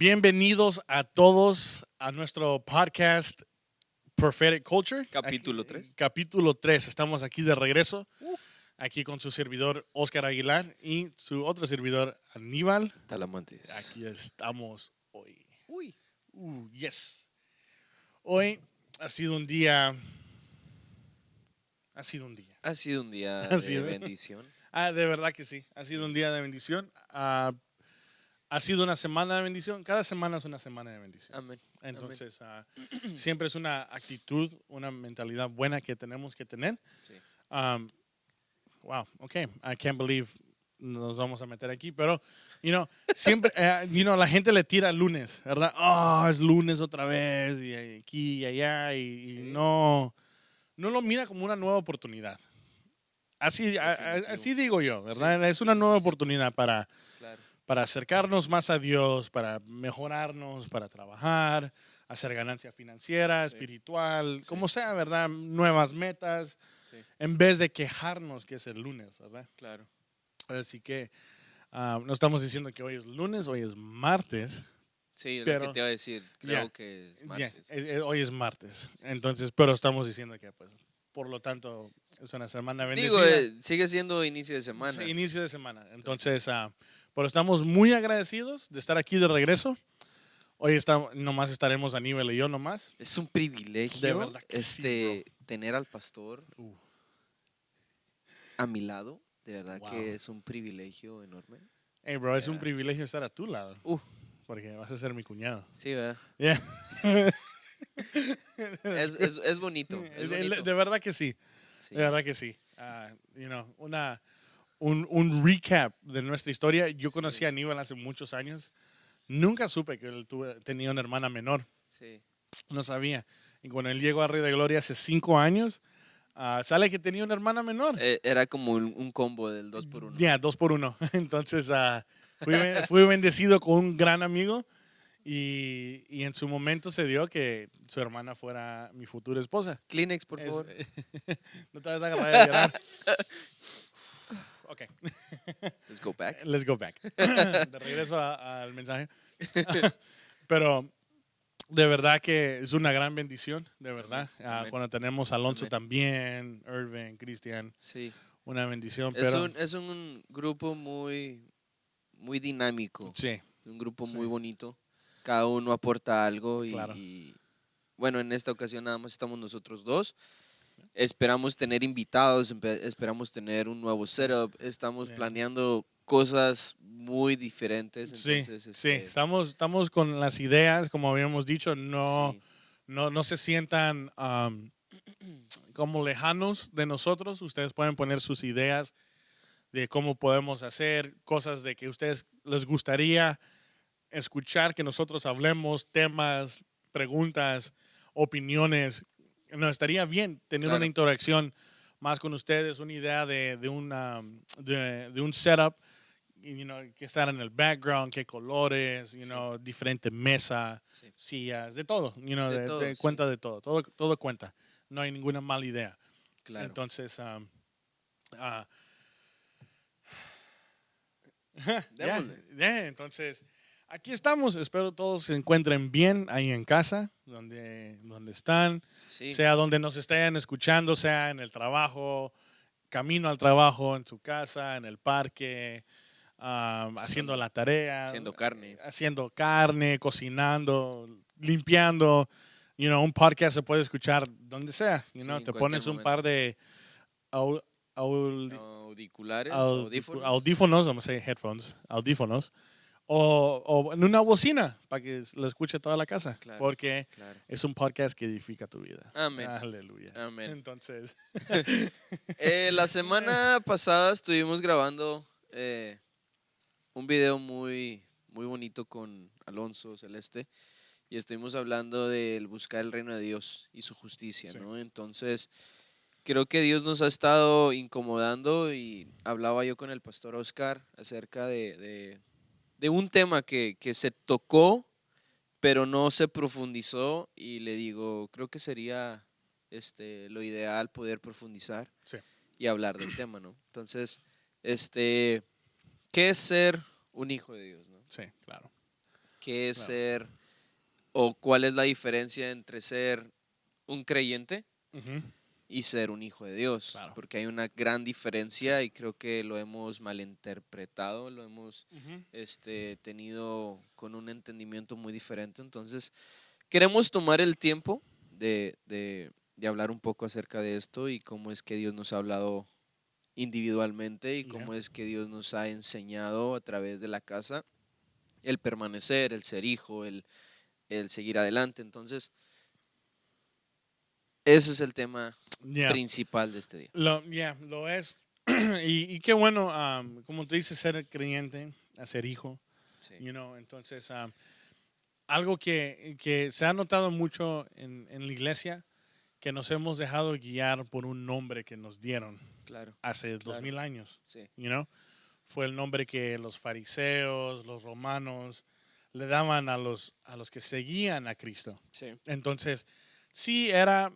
Bienvenidos a todos a nuestro podcast Prophetic Culture. Capítulo 3. Capítulo 3. Estamos aquí de regreso. Aquí con su servidor Oscar Aguilar y su otro servidor Aníbal. Talamantes. Aquí estamos hoy. Uy. Yes. Hoy ha sido un día. Ha sido un día Ha de sido. bendición. De verdad que sí. Ha sido un día de bendición. Ha sido una semana de bendición. Cada semana es una semana de bendición. Amén. Entonces, siempre es una actitud, una mentalidad buena que tenemos que tener. Sí. Wow, okay. I can't believe nos vamos a meter aquí, pero, siempre, la gente le tira el lunes, ¿verdad? Oh, es lunes otra vez, y aquí y allá, y Sí. no lo mira como una nueva oportunidad. Así digo yo, ¿verdad? Sí. Es una nueva oportunidad para Claro. acercarnos más a Dios, para mejorarnos, para trabajar, hacer ganancia financiera, Sí. espiritual, Sí. como sea, ¿verdad? Nuevas metas, Sí. en vez de quejarnos que es el lunes, ¿verdad? Claro. Así que no estamos diciendo que hoy es lunes, hoy es martes. Sí, es pero, lo que te iba a decir. Creo que es martes. Hoy es martes. Entonces, pero estamos diciendo que, pues, por lo tanto, es una semana bendecida. Digo, sigue siendo inicio de semana. Sí, inicio de semana. Entonces, pero estamos muy agradecidos de estar aquí de regreso. Hoy nomás estaremos Aníbal y yo nomás. Es un privilegio De verdad que sí, tener al pastor a mi lado. De verdad Wow. que es un privilegio enorme. Hey, bro, es Yeah. un privilegio estar a tu lado. Uh. Porque vas a ser mi cuñado. Sí, ¿verdad? Yeah. Es bonito. Es bonito. De verdad que sí. Sí. De verdad que sí. Un recap de nuestra historia. Yo conocí Sí. a Aníbal hace muchos años. Nunca supe que él tenía una hermana menor. Sí. No sabía. Y cuando él llegó a Rey de Gloria hace 5 años, sale que tenía una hermana menor. Era como un combo del 2x1. Ya, 2x1. Entonces, fui bendecido con un gran amigo y en su momento se dio que su hermana fuera mi futura esposa. Kleenex, por favor. No te vas a agarrar a llorar. Ok. Let's go back. Let's go back. De regreso al mensaje. Pero de verdad que es una gran bendición, de verdad. Amén. Cuando tenemos a Alonso Amén. también, Irving, Cristian, Sí. una bendición. Es un grupo muy dinámico. Sí. Un grupo Sí. muy bonito. Cada uno aporta algo Claro. y bueno, en esta ocasión nada más estamos nosotros dos. Esperamos tener invitados, esperamos tener un nuevo setup. Estamos planeando cosas muy diferentes. Entonces, Sí. Estamos con las ideas, como habíamos dicho, sí. no se sientan como lejanos de nosotros. Ustedes pueden poner sus ideas de cómo podemos hacer cosas de que a ustedes les gustaría escuchar que nosotros hablemos, temas, preguntas, opiniones. Nos estaría bien tener Claro. una interacción más con ustedes, una idea de un setup, que estar en el background, qué colores, diferente mesa, Sí. sillas, de todo, De todo, sí. cuenta de todo cuenta. No hay ninguna mala idea. Claro. Entonces, Démosle. entonces, aquí estamos. Espero todos se encuentren bien ahí en casa, donde están, Sí. sea donde nos estén escuchando, sea en el trabajo, camino al trabajo, en su casa, en el parque, haciendo la tarea, Haciendo carne, cocinando, limpiando. Un podcast se puede escuchar donde sea. Sí, Te en cualquier pones un momento. par de Audiculares, audífonos. audífonos, vamos a decir headphones, audífonos, o en una bocina para que lo escuche toda la casa, Claro, porque claro. es un podcast que edifica tu vida. Amén. Aleluya. Amén. Entonces, La semana pasada estuvimos grabando un video muy bonito con Alonso Celeste y estuvimos hablando del buscar el reino de Dios y su justicia, Sí. ¿no? Entonces, creo que Dios nos ha estado incomodando y hablaba yo con el pastor Oscar acerca de un tema que se tocó, pero no se profundizó y le digo, creo que sería lo ideal poder profundizar Sí. y hablar del tema, ¿no? Entonces, ¿qué es ser un hijo de Dios, no? sí, claro. qué es Claro. ser o cuál es la diferencia entre ser un creyente Ujú. y ser un hijo de Dios, Claro. porque hay una gran diferencia y creo que lo hemos malinterpretado, lo hemos Ujú. tenido con un entendimiento muy diferente. Entonces, queremos tomar el tiempo de hablar un poco acerca de esto y cómo es que Dios nos ha hablado individualmente y cómo Ya. es que Dios nos ha enseñado a través de la casa el permanecer, el ser hijo, el seguir adelante. Entonces, ese es el tema Ya. principal de este día. Lo es. Y qué bueno, como tú dices, ser creyente, a ser hijo, Sí, entonces, algo que se ha notado mucho en la iglesia, que nos hemos dejado guiar por un nombre que nos dieron claro, hace claro. 2000 años, Sí, fue el nombre que los fariseos, los romanos, le daban a los que seguían a Cristo. sí, Entonces, sí era,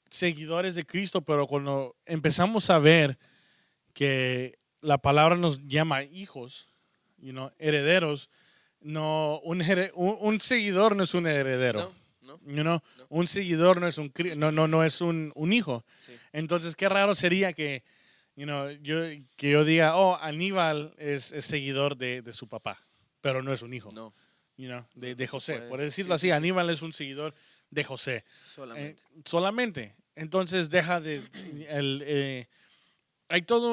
seguidores de Cristo, pero cuando empezamos a ver que la palabra nos llama hijos, herederos, no, un seguidor no es un heredero. no, No. Un seguidor no es no es un hijo. sí, Entonces, qué raro sería que, yo diga, oh, Aníbal es seguidor de su papá, pero no es un hijo, no, de no se José. puede. Por decirlo Sí, así, sí, sí, Aníbal es un seguidor de José. solamente. Solamente. Entonces, hay toda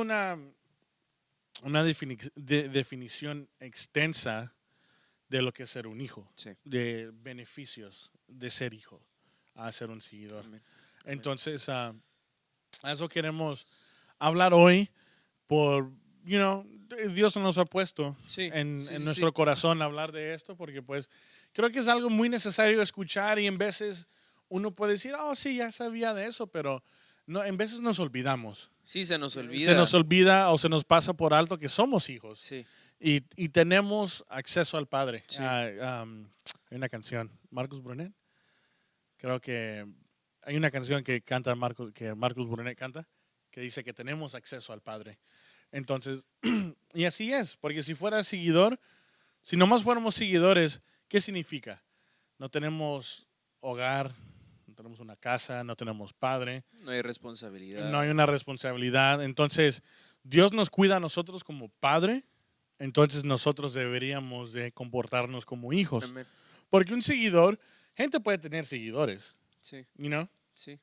una definición extensa de lo que es ser un hijo, Sí, de beneficios de ser hijo a ser un seguidor. amén. Entonces, a eso queremos hablar hoy por, Dios nos ha puesto Sí, en sí, sí, nuestro sí. corazón hablar de esto porque pues creo que es algo muy necesario escuchar y en veces uno puede decir, oh sí, ya sabía de eso, pero no, en veces nos olvidamos. Sí, se nos Se olvida. nos olvida o se nos pasa por alto que somos hijos Sí, y tenemos acceso al Padre. Sí. Hay una canción, Marcus Brunet, creo que hay una canción que Marcus Brunet canta, que dice que tenemos acceso al Padre. Entonces, y así es, porque si fuera seguidor, si nomás fuéramos seguidores, ¿qué significa? No tenemos hogar, no tenemos una casa, no tenemos padre, no hay responsabilidad. no hay una responsabilidad. Entonces, Dios nos cuida a nosotros como padre, entonces nosotros deberíamos de comportarnos como hijos. Amén. Porque un seguidor, gente puede tener seguidores, Sí, you know? sí,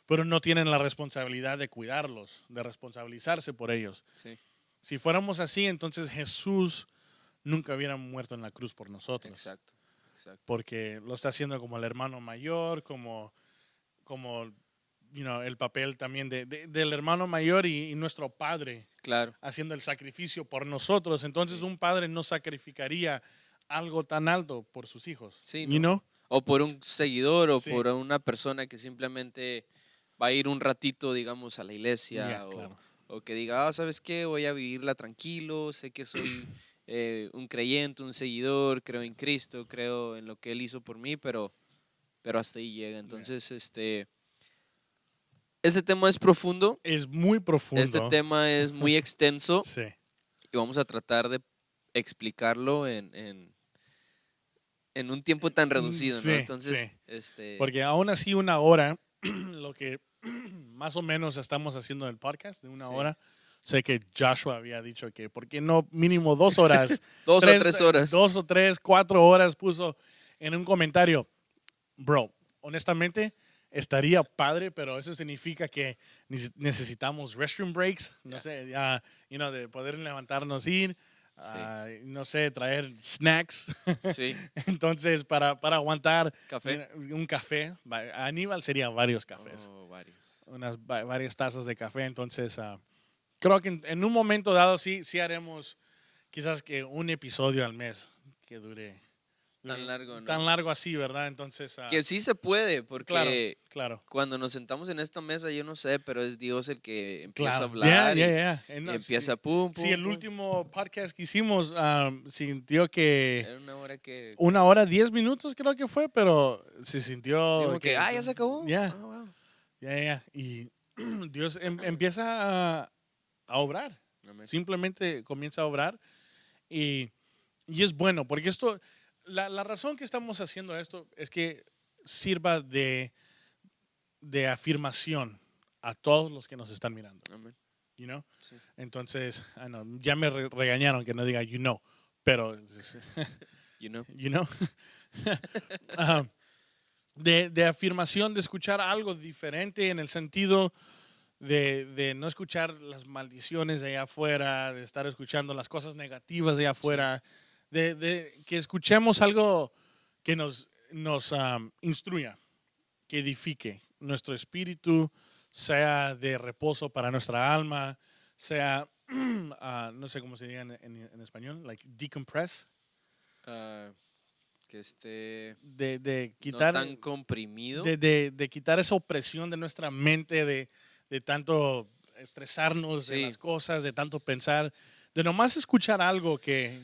Pero no tienen la responsabilidad de cuidarlos, de responsabilizarse por ellos. sí, Si fuéramos así, entonces Jesús nunca hubiera muerto en la cruz por nosotros. exacto, exacto. Porque lo está haciendo como el hermano mayor, como el papel también del hermano mayor y nuestro padre Claro. haciendo el sacrificio por nosotros. Entonces Sí. un padre no sacrificaría algo tan alto por sus hijos. Sí, you ¿no? know? O por un seguidor o Sí. por una persona que simplemente va a ir un ratito, digamos, a la iglesia Ya, o, claro. o que diga, ¿sabes qué? Voy a vivirla tranquilo, sé que soy un creyente, un seguidor, creo en Cristo, creo en lo que Él hizo por mí, pero hasta ahí llega. Entonces, este tema es profundo, Es muy profundo. este tema es muy extenso Sí. y vamos a tratar de explicarlo en un tiempo tan reducido, ¿no? Sí, Entonces, sí. Porque aún así 1 hora, lo que más o menos estamos haciendo en el podcast, de 1 hora, sé que Joshua había dicho que, ¿por qué no mínimo 2 horas? 2 o 3 horas. 2 o 3, 4 horas puso en un comentario. Bro, honestamente, estaría padre, pero eso significa que necesitamos restroom breaks, no sé, de poder levantarnos, ir, no sé, traer snacks. Sí. Entonces, para aguantar ¿Café? un café, Aníbal sería varios cafés, Oh, varios. varias tazas de café. Entonces, creo que en un momento dado sí haremos quizás que un episodio al mes que dure Tan largo, ¿no? tan largo así, ¿verdad? Entonces, Que sí se puede, porque claro. cuando nos sentamos en esta mesa, yo no sé, pero es Dios el que empieza a Claro. hablar Yeah. y empieza pum, pum. Sí, el pum. último podcast que hicimos sintió que Era 1 hora que... 1 hora 10 minutos creo que fue, pero se sintió Sí, como que, ya se acabó. Ya, Ah, wow. ya. Y Dios empieza a obrar. Amén. Simplemente comienza a obrar y Y es bueno, porque esto, la razón que estamos haciendo esto es que sirva de afirmación a todos los que nos están mirando. Amén. You know? Sí. Entonces, ya me regañaron que no diga you know, pero You know. you know. Ah, de afirmación, de escuchar algo diferente en el sentido de no escuchar las maldiciones de allá afuera, de estar escuchando las cosas negativas de allá afuera, de que escuchemos algo que nos instruya, que edifique nuestro espíritu, sea de reposo para nuestra alma, sea, no sé cómo se diga en español, like decompress. Que esté De quitar, no tan comprimido. de quitar esa opresión de nuestra mente, de tanto estresarnos de Sí. las cosas, de tanto pensar, de nomás escuchar algo que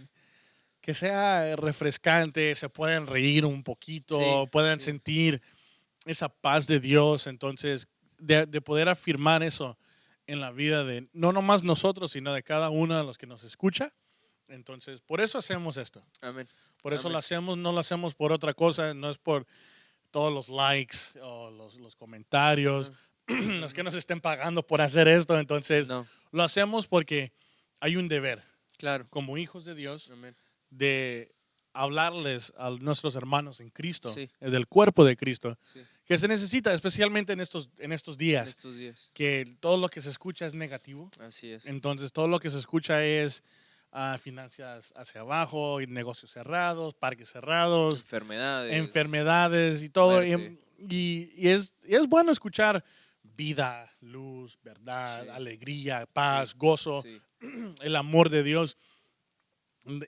sea refrescante, se puedan reír un poquito, Sí, puedan sí. sentir esa paz de Dios. Entonces, de poder afirmar eso en la vida de no nomás nosotros, sino de cada uno de los que nos escucha. Entonces, por eso hacemos esto. Amén. Por eso Amén. lo hacemos, no lo hacemos por otra cosa, no es por todos los likes o los comentarios, los que nos estén pagando por hacer esto. Entonces, No, lo hacemos porque hay un deber claro. como hijos de Dios Amén. de hablarles a nuestros hermanos en Cristo, Sí. del cuerpo de Cristo, Sí. que se necesita, especialmente en estos En días, estos días. que todo lo que se escucha es negativo. Así es. Entonces, todo lo que se escucha es finanzas hacia abajo, y negocios cerrados, parques cerrados, enfermedades y todo. Y es bueno escuchar vida, luz, verdad, Sí. alegría, paz, Sí. gozo, Sí. el amor de Dios.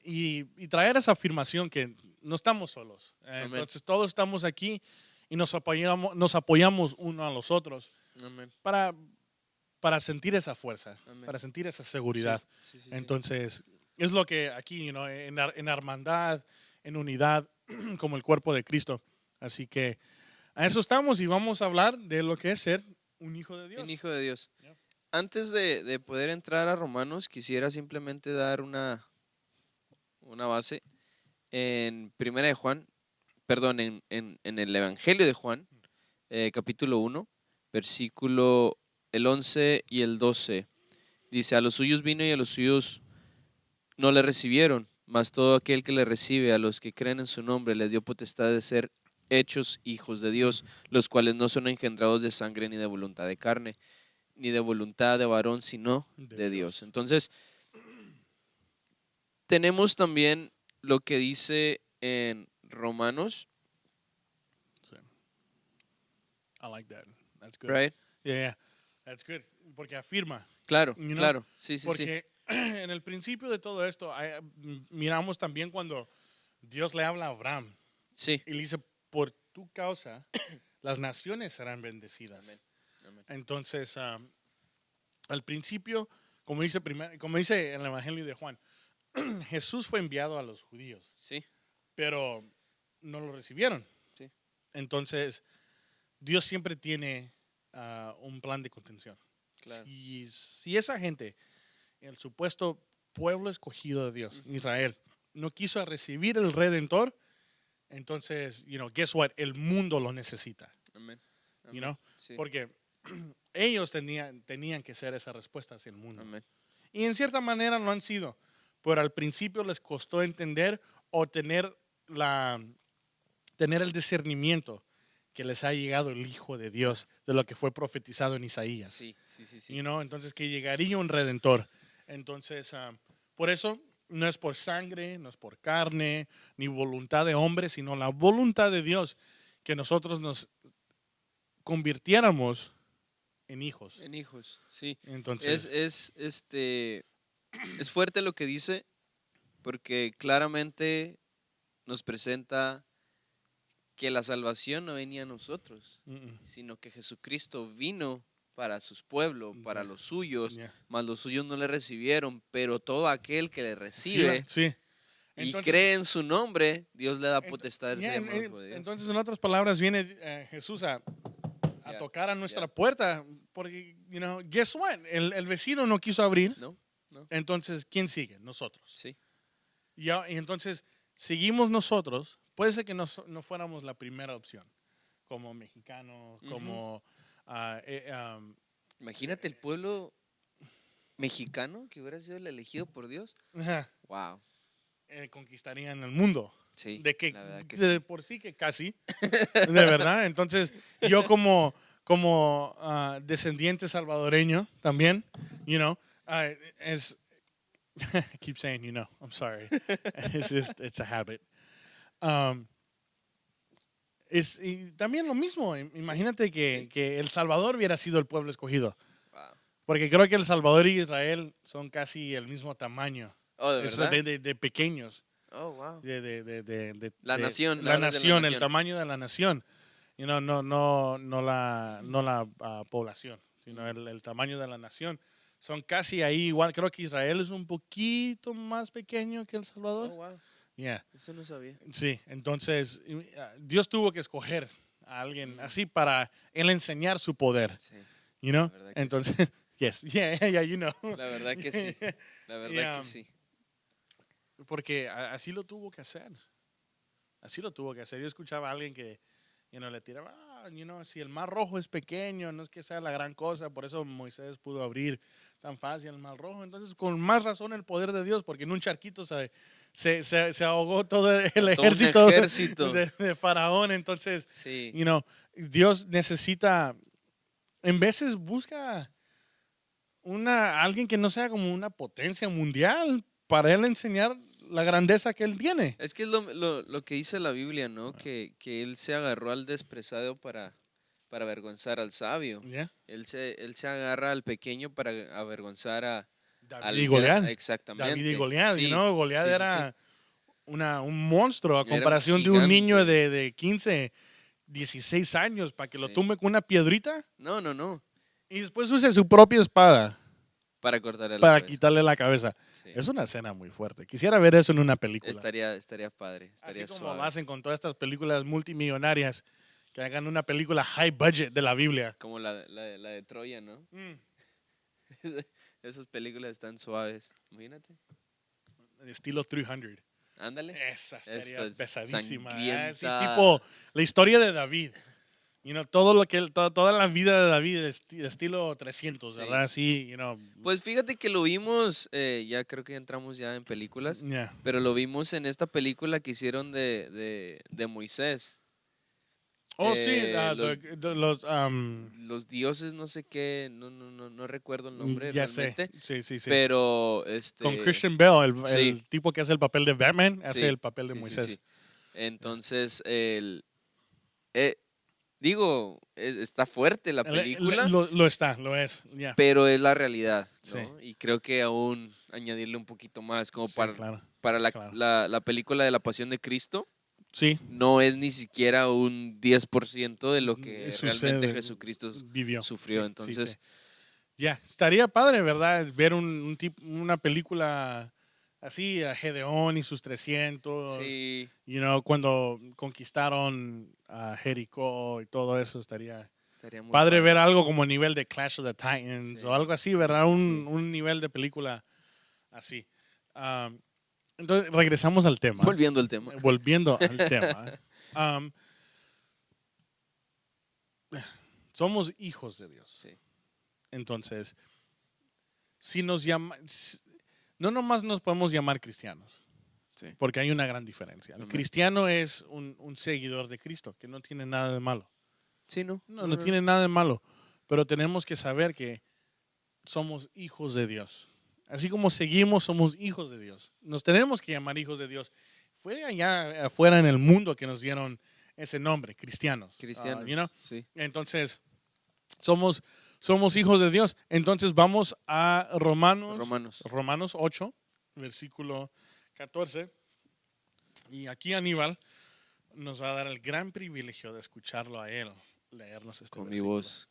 Y traer esa afirmación que no estamos solos. Entonces todos estamos aquí y nos apoyamos uno a los otros Amén. para sentir esa fuerza, Amén. para sentir esa seguridad. Sí, sí, sí, Entonces, es lo que aquí, en hermandad, en unidad, como el cuerpo de Cristo. Así que a eso estamos y vamos a hablar de lo que es ser un hijo de Dios. Un hijo de Dios. Yeah. Antes de poder entrar a Romanos, quisiera simplemente dar una base en Primera de Juan, perdón, en el Evangelio de Juan, capítulo 1, versículo el 11 y el 12. Dice, a los suyos vino y a los suyos no le recibieron, mas todo aquel que le recibe, a los que creen en su nombre, les dio potestad de ser hechos hijos de Dios, los cuales no son engendrados de sangre ni de voluntad de carne, ni de voluntad de varón, sino de Dios. Entonces, tenemos también lo que dice en Romanos, Sí. I like that. That's good. right? Yeah, that's good. Porque afirma. Claro, You know, claro, sí, sí, sí. Porque en el principio de todo esto, miramos también cuando Dios le habla a Abraham Sí, y le dice, por tu causa, las naciones serán bendecidas. Amén, amén. Entonces, al principio, como dice en el Evangelio de Juan, Jesús fue enviado a los judíos, sí, pero no lo recibieron. Sí. Entonces, Dios siempre tiene un plan de contención. claro. Si esa gente, el supuesto pueblo escogido de Dios, Israel, no quiso recibir el Redentor, entonces, guess what? El mundo lo necesita. Amén. You know? Sí. Porque ellos tenían que ser esa respuesta hacia el mundo. Amén. Y en cierta manera lo han sido, pero al principio les costó entender o tener el discernimiento que les ha llegado el Hijo de Dios, de lo que fue profetizado en Isaías. Sí, sí, sí, sí. Entonces que llegaría un Redentor. Entonces, por eso no es por sangre, no es por carne, ni voluntad de hombre, sino la voluntad de Dios, que nosotros nos convirtiéramos en hijos. En hijos, sí. Entonces, Es fuerte lo que dice, porque claramente nos presenta que la salvación no venía a nosotros, sino que Jesucristo vino para sus pueblos, para los suyos, Yeah. mas los suyos no le recibieron, pero todo aquel que le recibe sí. y cree en su nombre, Dios le da potestad de Yeah, ser llamado hijo de Dios. entonces, en otras palabras, viene Jesús a Yeah. tocar a nuestra Yeah. puerta, porque, guess what? El vecino no quiso abrir, ¿No? ¿No? entonces, ¿quién sigue? Nosotros. Sí. Y entonces seguimos nosotros. Puede ser que no fuéramos la primera opción, como mexicanos, como... Imagínate el pueblo mexicano que hubiera sido el elegido por Dios. Wow. Conquistarían el mundo. Sí, De que, la verdad que de sí. por sí que casi, de verdad. Entonces, yo como descendiente salvadoreño también, you know, es I keep saying, you know, I'm sorry. It's a habit. Y también lo mismo, imagínate que El Salvador hubiera sido el pueblo escogido. Wow. Porque creo que El Salvador y Israel son casi el mismo tamaño. Oh, ¿de verdad? De pequeños. Oh, wow. La nación, la hablas de nación, la el nación. tamaño de la nación. You know, no la población, sino el tamaño de la nación. Son casi ahí igual. Creo que Israel es un poquito más pequeño que El Salvador. Oh, wow. Yeah. Eso no sabía. Sí, entonces Dios tuvo que escoger a alguien así para él enseñar su poder. Sí. You know? La verdad que Entonces, yes, yeah, you know. La verdad que sí. La verdad Yeah. que sí. Porque así lo tuvo que hacer. Así lo tuvo que hacer. Yo escuchaba a alguien que le tiraba, si el mar rojo es pequeño, no es que sea la gran cosa, por eso Moisés pudo abrir tan fácil el mar rojo. Entonces, con más razón el poder de Dios, porque en un charquito se ahogó todo el ejército, de Faraón. Entonces, sí. Dios necesita, en veces busca alguien que no sea como una potencia mundial para él enseñar la grandeza que él tiene. Es que es lo que dice la Biblia, ¿no? Que él se agarró al desprezado para avergonzar al sabio. Yeah. Él se agarra al pequeño para avergonzar a David y Goliat. Exactamente. David y Goliat, sí, Goliat sí, era un monstruo a Era un comparación de un niño gigante. de 15, 16 años para que lo Sí. tumbe con una piedrita No. y después use su propia espada Para cortarle la para cabeza. quitarle la cabeza. Sí. Es una escena muy fuerte. Quisiera ver eso en una película. Estaría padre. Estaría Así como suave. lo hacen con todas estas películas multimillonarias, que hagan una película high budget de la Biblia. Como la de Troya, ¿no? Mm. Esas películas están suaves. Imagínate. Estilo 300. Ándale. Esa estaría Esta es pesadísima. sangrienta. Sí, tipo la historia de David. Todo lo que toda la vida de David, estilo 300, Sí. ¿verdad? Sí, Pues fíjate que lo vimos, ya creo que entramos ya en películas, yeah. pero lo vimos en esta película que hicieron de Moisés. Oh, sí, Los dioses, no sé qué, no recuerdo el nombre ya realmente. sé. Sí. Pero Con Christian Bale, sí. el tipo que hace el papel de Batman, Sí, hace el papel de sí, Moisés. sí. Entonces, está fuerte la película, Lo es. Yeah. pero es la realidad, ¿no? Sí. Y creo que aún añadirle un poquito más, como Sí, para claro. la película de la Pasión de Cristo, Sí. no es ni siquiera un 10% de lo que Sucede, realmente Jesucristo vivió. sufrió. Sí, Entonces, sí. Ya, estaría padre, ¿verdad? Ver una película así, a Gedeón y sus 300. sí, Cuando conquistaron a Jericó y todo eso, estaría estaría muy padre ver algo como nivel de Clash of the Titans Sí. o algo así, ¿verdad? Sí. Un nivel de película así. Entonces, regresamos al tema. Volviendo al tema. Volviendo al tema. Somos hijos de Dios. Sí. Entonces, si nos no nomás nos podemos llamar cristianos, Sí. porque hay una gran diferencia. El Amén. cristiano es un seguidor de Cristo, que no tiene nada de malo. Sí, ¿no? No tiene nada de malo, pero tenemos que saber que somos hijos de Dios. Así como seguimos, somos hijos de Dios. Nos tenemos que llamar hijos de Dios. Fue allá afuera en el mundo que nos dieron ese nombre, cristianos. Cristianos. Sí. Entonces, somos hijos de Dios. Entonces vamos a Romanos 8, versículo 14. Y aquí Aníbal nos va a dar el gran privilegio de escucharlo a él leernos este Con mi versículo. voz.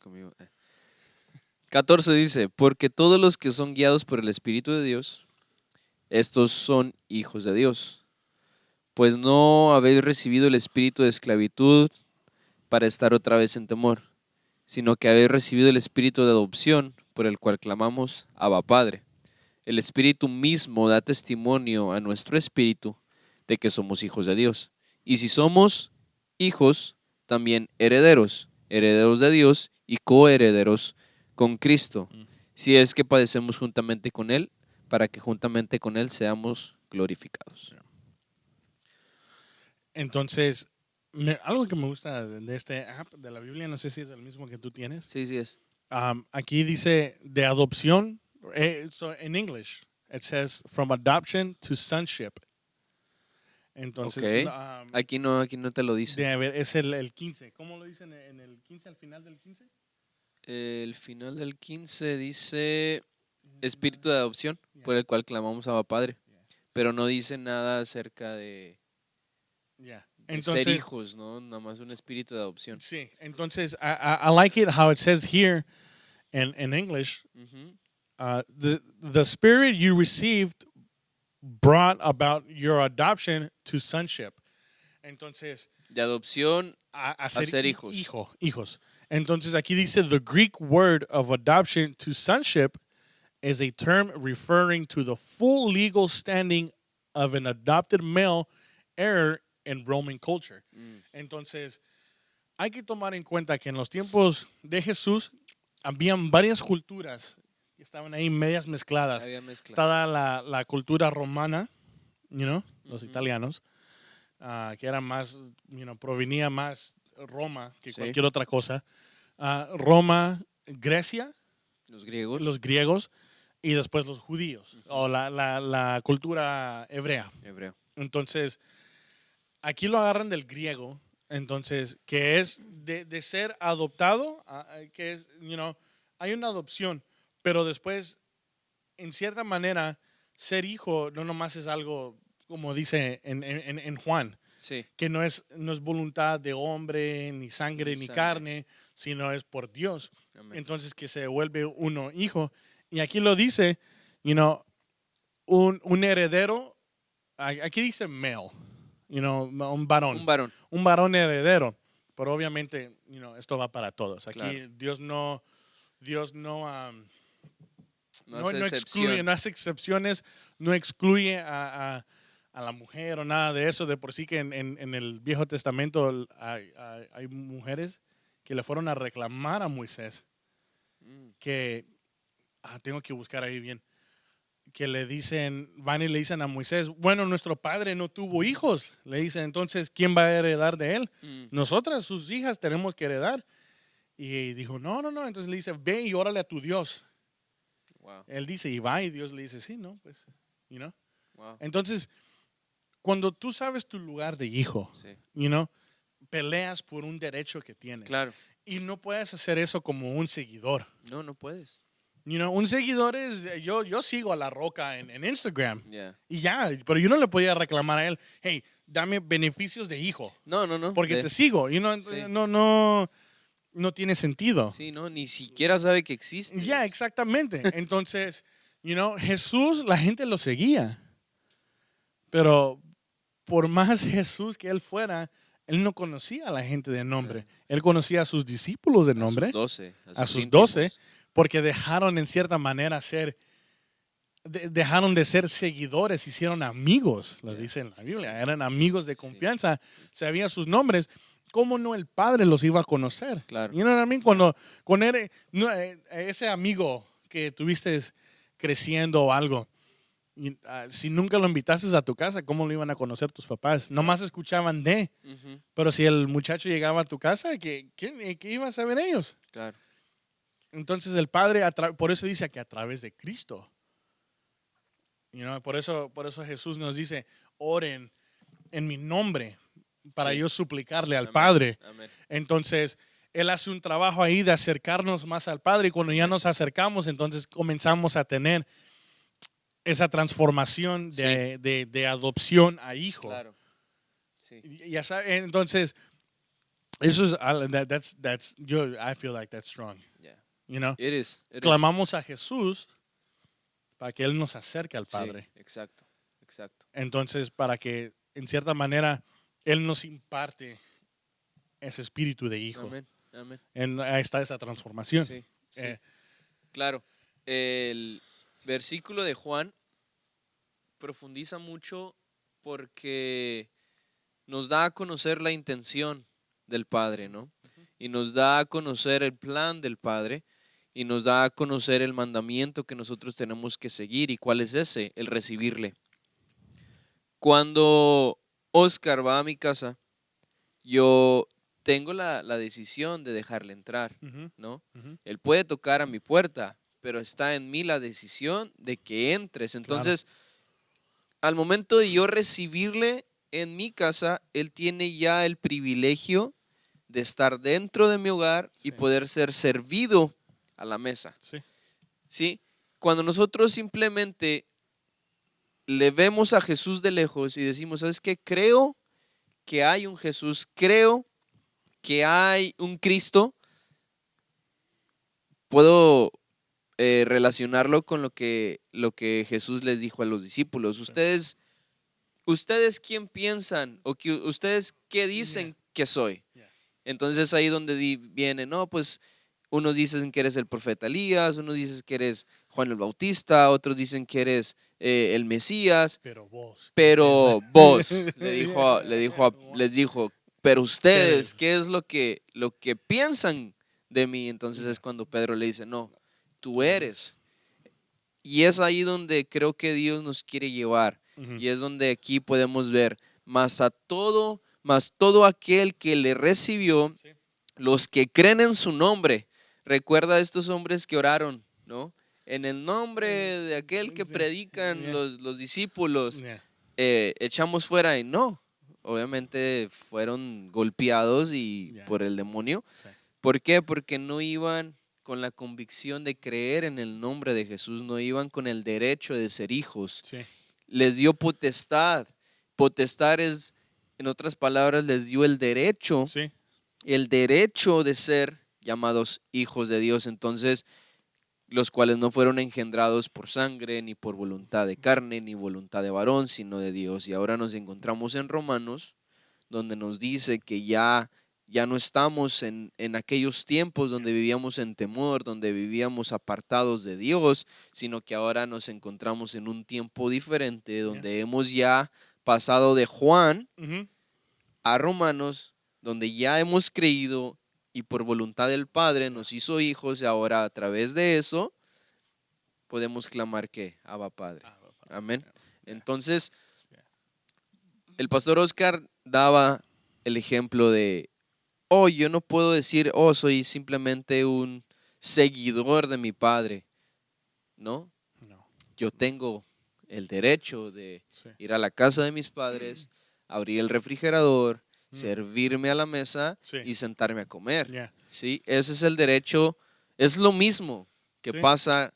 14 dice, porque todos los que son guiados por el Espíritu de Dios, estos son hijos de Dios. Pues no habéis recibido el espíritu de esclavitud para estar otra vez en temor, sino que habéis recibido el espíritu de adopción por el cual clamamos, Abba Padre. el Espíritu mismo da testimonio a nuestro espíritu de que somos hijos de Dios. Y si somos hijos, también herederos, herederos de Dios y coherederos con Cristo, si es que padecemos juntamente con Él, para que juntamente con Él seamos glorificados. Entonces, algo que me gusta de este app de la Biblia, no sé si es el mismo que tú tienes. Sí, sí es. Aquí dice de adopción. So in English, it says from adoption to sonship. Entonces, Ok. Aquí no te lo dice. a ver, es el 15. ¿Cómo lo dicen en el 15, al final del 15? El final del 15 dice espíritu de adopción, por el cual clamamos a Abba Padre. Pero no dice nada acerca de Entonces, ser hijos, ¿no? Nada más un espíritu de adopción. Sí, entonces I like it how it says here in English, the spirit you received brought about your adoption to sonship. Entonces, de adopción a ser hijos. Hijos. Entonces aquí dice the Greek word of adoption to sonship is a term referring to the full legal standing of an adopted male heir in Roman culture. Entonces, hay que tomar en cuenta que en los tiempos de Jesús habían varias culturas que estaban ahí medias mezcladas. Estaba la cultura romana, los italianos, que era más, provenía más Roma que cualquier otra cosa. Roma, Grecia, los griegos y después los judíos, o la cultura hebrea. Entonces, aquí lo agarran del griego, entonces, que es de ser adoptado, que es, hay una adopción, pero después, en cierta manera, ser hijo no nomás es algo, como dice en Juan, que no es voluntad de hombre, ni sangre, ni carne, sino es por Dios. Amén. Entonces, que se vuelve uno hijo. Y aquí lo dice, un heredero, aquí dice male, un varón. Un varón heredero. Pero obviamente, esto va para todos. Aquí claro. Dios no excluye, no hace excepciones, no excluye a la mujer o nada de eso. De por sí que en el Viejo Testamento hay mujeres que le fueron a reclamar a Moisés que, tengo que buscar ahí bien, que van y le dicen a Moisés, bueno, nuestro padre no tuvo hijos. Le dicen, entonces, ¿quién va a heredar de él? Nosotras, sus hijas, tenemos que heredar. Y dijo, no. Entonces le dice, ve y órale a tu Dios. Wow. Él dice, y va, y Dios le dice, sí, ¿no? Pues, Wow. Entonces, cuando tú sabes tu lugar de hijo, peleas por un derecho que tienes. Claro. Y no puedes hacer eso como un seguidor. No puedes. Un seguidor es, yo sigo a La Roca en Instagram. Y ya, pero yo no le podía reclamar a él, hey, dame beneficios de hijo. No. Porque te sigo. Sí. No tiene sentido. Sí, ni siquiera sabe que existe. Ya, exactamente. Entonces, Jesús, la gente lo seguía. Pero por más Jesús que él fuera, él no conocía a la gente de nombre. Sí. Él conocía a sus discípulos de nombre. A sus 12. Porque dejaron en cierta manera dejaron de ser seguidores, hicieron amigos, lo dice en la Biblia, eran amigos de confianza, sabían sus nombres. ¿Cómo no el Padre los iba a conocer? Claro. You know what I mean? Cuando con ese amigo que tuviste creciendo o algo, si nunca lo invitaste a tu casa, ¿cómo lo iban a conocer tus papás? Nomás escuchaban pero si el muchacho llegaba a tu casa, ¿qué iban a saber ellos? Claro. Entonces el Padre, por eso dice que a través de Cristo. Por eso Jesús nos dice, oren en mi nombre para yo suplicarle al Padre. Amén. Entonces, Él hace un trabajo ahí de acercarnos más al Padre y cuando ya nos acercamos, entonces comenzamos a tener esa transformación de adopción a hijo. Claro. Sí. Ya sabes, entonces, eso es, I feel like that's strong. It is. Clamamos a Jesús para que Él nos acerque al Padre. Sí, exacto. Entonces, para que en cierta manera Él nos imparte ese espíritu de hijo. Amén. Ahí está esa transformación. Sí. Claro. versículo de Juan profundiza mucho porque nos da a conocer la intención del Padre, ¿no? Y nos da a conocer el plan del Padre y nos da a conocer el mandamiento que nosotros tenemos que seguir. ¿Y cuál es ese? El recibirle. Cuando Oscar va a mi casa, yo tengo la decisión de dejarle entrar, ¿no? Él puede tocar a mi puerta, pero está en mí la decisión de que entres. Entonces, al momento de yo recibirle en mi casa, él tiene ya el privilegio de estar dentro de mi hogar y poder ser servido a la mesa. ¿Sí? Cuando nosotros simplemente le vemos a Jesús de lejos y decimos, ¿sabes qué? Creo que hay un Jesús, creo que hay un Cristo, puedo relacionarlo con lo que Jesús les dijo a los discípulos. Ustedes ¿quién piensan? O que ustedes ¿qué dicen que soy? Entonces ahí donde viene, no, pues unos dicen que eres el profeta Elías, unos dicen que eres Juan el Bautista, otros dicen que eres el Mesías. Pero vos, les dijo, pero ustedes, ¿qué es lo que piensan de mí? Entonces es cuando Pedro le dice, no, tú eres. Y es ahí donde creo que Dios nos quiere llevar. Y es donde aquí podemos ver, más todo aquel que le recibió, los que creen en su nombre. Recuerda a estos hombres que oraron, ¿no? En el nombre de aquel que predican los discípulos, echamos fuera, y no. Obviamente fueron golpeados por el demonio. ¿Por qué? Porque no iban con la convicción de creer en el nombre de Jesús, no iban con el derecho de ser hijos. Les dio potestad. Potestad es, en otras palabras, les dio el derecho de ser llamados hijos de Dios. Entonces, los cuales no fueron engendrados por sangre, ni por voluntad de carne, ni voluntad de varón, sino de Dios. Y ahora nos encontramos en Romanos, donde nos dice que ya no estamos en aquellos tiempos donde vivíamos en temor, donde vivíamos apartados de Dios, sino que ahora nos encontramos en un tiempo diferente, donde hemos ya pasado de Juan a Romanos, donde ya hemos creído y por voluntad del Padre nos hizo hijos, y ahora a través de eso podemos clamar que Abba Padre. Amén. Entonces, el pastor Oscar daba el ejemplo de, yo no puedo decir, soy simplemente un seguidor de mi Padre. No. Yo tengo el derecho de ir a la casa de mis padres, abrir el refrigerador, servirme a la mesa y sentarme a comer. ¿Sí? Ese es el derecho. Es lo mismo que pasa.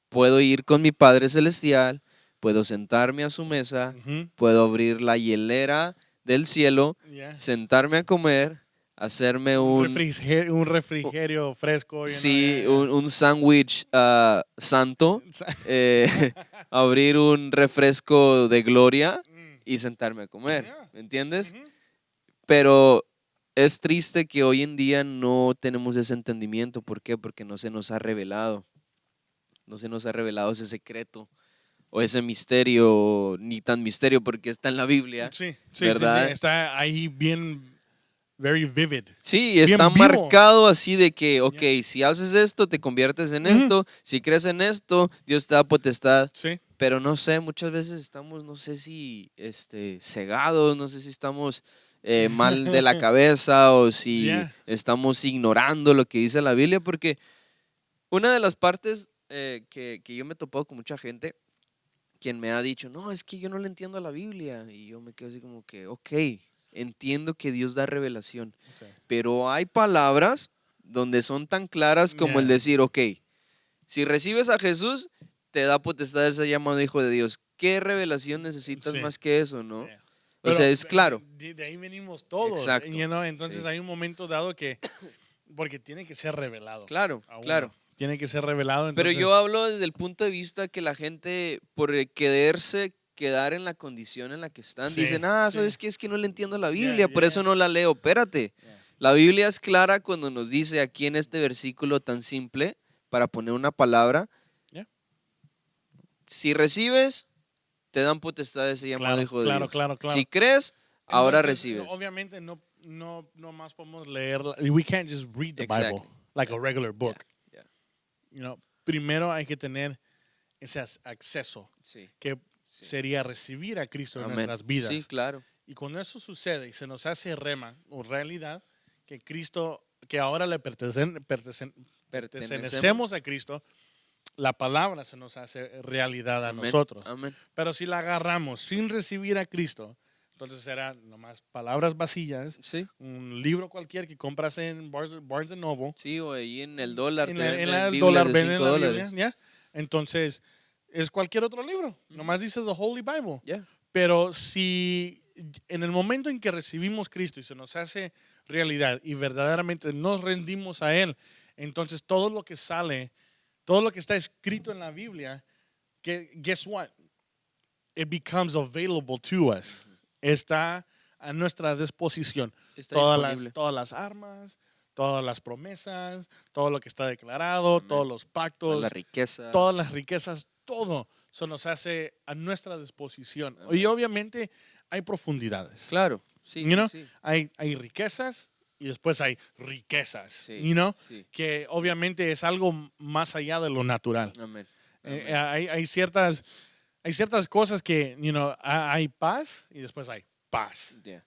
Puedo ir con mi Padre Celestial, puedo sentarme a su mesa, puedo abrir la hielera del cielo, sentarme a comer, hacerme un refrigerio fresco. Un sándwich santo, abrir un refresco de gloria y sentarme a comer. ¿Me entiendes? Pero es triste que hoy en día no tenemos ese entendimiento. ¿Por qué? Porque no se nos ha revelado. No se nos ha revelado ese secreto o ese misterio, ni tan misterio porque está en la Biblia. ¿Verdad? Sí, está ahí bien, very vivid. Sí, está marcado así de que, si haces esto, te conviertes en esto, si crees en esto, Dios te da potestad. Pero no sé, muchas veces estamos, no sé si cegados, no sé si estamos mal de la cabeza o si estamos ignorando lo que dice la Biblia, porque una de las partes que yo me he topado con mucha gente quien me ha dicho, no, es que yo no le entiendo a la Biblia, y yo me quedo así como que, entiendo que Dios da revelación, pero hay palabras donde son tan claras como el decir, si recibes a Jesús, te da potestad de ser llamado hijo de Dios. ¿Qué revelación necesitas más que eso, no? O sea, es claro. De ahí venimos todos. Exacto. Entonces hay un momento dado que, porque tiene que ser revelado. Claro. Tiene que ser revelado. Pero yo hablo desde el punto de vista que la gente, por quedar en la condición en la que están, dicen, ¿sabes qué? Es que no le entiendo la Biblia, por eso no la leo. Espérate. La Biblia es clara cuando nos dice aquí en este versículo tan simple, para poner una palabra, si recibes, te dan potestad de ser llamado hijo de Dios. Claro. Si crees, ahora Entonces, recibes. obviamente no más podemos leer. We can't just read the Exactly. Bible like a regular book. Yeah. Primero hay que tener ese acceso Sí. que Sí. sería recibir a Cristo en Amén. nuestras vidas. Sí, claro. Y cuando eso sucede y se nos hace rema o realidad que Cristo, que ahora le pertenecemos a Cristo, la palabra se nos hace realidad a Amén. nosotros. Amén. Pero si la agarramos sin recibir a Cristo, entonces serán nomás palabras vacías, Sí. un libro cualquier que compras en Barnes Noble. Sí, o ahí en el dólar. En te el venden Biblias dólar de venden la $5. Biblia, ¿ya? Entonces, es cualquier otro libro. Nomás dice The Holy Bible. Yeah. Pero si en el momento en que recibimos Cristo y se nos hace realidad y verdaderamente nos rendimos a Él, entonces todo lo que sale, todo lo que está escrito en la Biblia, guess what? It becomes available to us. Está a nuestra disposición. Está disponible. Todas las armas, todas las promesas, todo lo que está declarado, Amén. todos los pactos, Todas las riquezas. todas las riquezas, todo se nos hace a nuestra disposición. Amén. Y obviamente hay profundidades. Claro. Sí, You know? sí. Hay riquezas y después hay riquezas. Sí, You know? sí. Que obviamente es algo más allá de lo natural. Amén. Hay ciertas cosas que, hay paz y después hay paz. Yeah.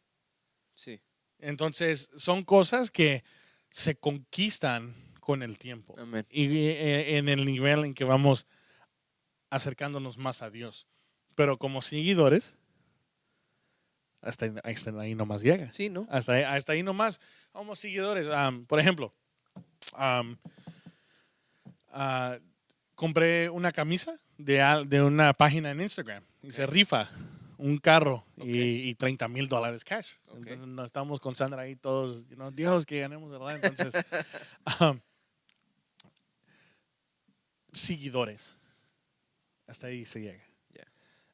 Sí. Entonces, son cosas que se conquistan con el tiempo. Amén. Y en el nivel en que vamos acercándonos más a Dios. Pero como seguidores, hasta ahí nomás llega. Sí, ¿no? Hasta ahí nomás. Como seguidores. Por ejemplo, compré una camisa de una página en Instagram y se rifa un carro y $30,000 cash. Okay. Entonces nos estamos con Sandra ahí todos, Dios, que ganemos, ¿verdad? Entonces, seguidores. Hasta ahí se llega. Yeah.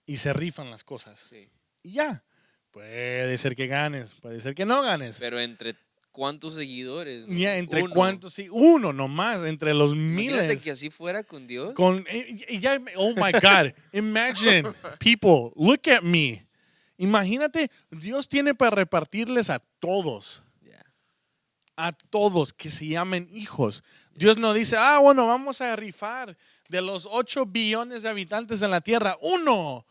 Y se rifan las cosas. Sí. Y ya. Puede ser que ganes, puede ser que no ganes. Pero entre cuántos seguidores. ¿no? Ya, entre Uno. cuántos, sí, uno nomás, entre los Imagínate miles. que así fuera con Dios. Y ya, oh my God, imagine, people, look at me. Imagínate, Dios tiene para repartirles a todos. Yeah. A todos que se llamen hijos. Dios no dice, bueno, vamos a rifar de los 8 billones de habitantes en la tierra, uno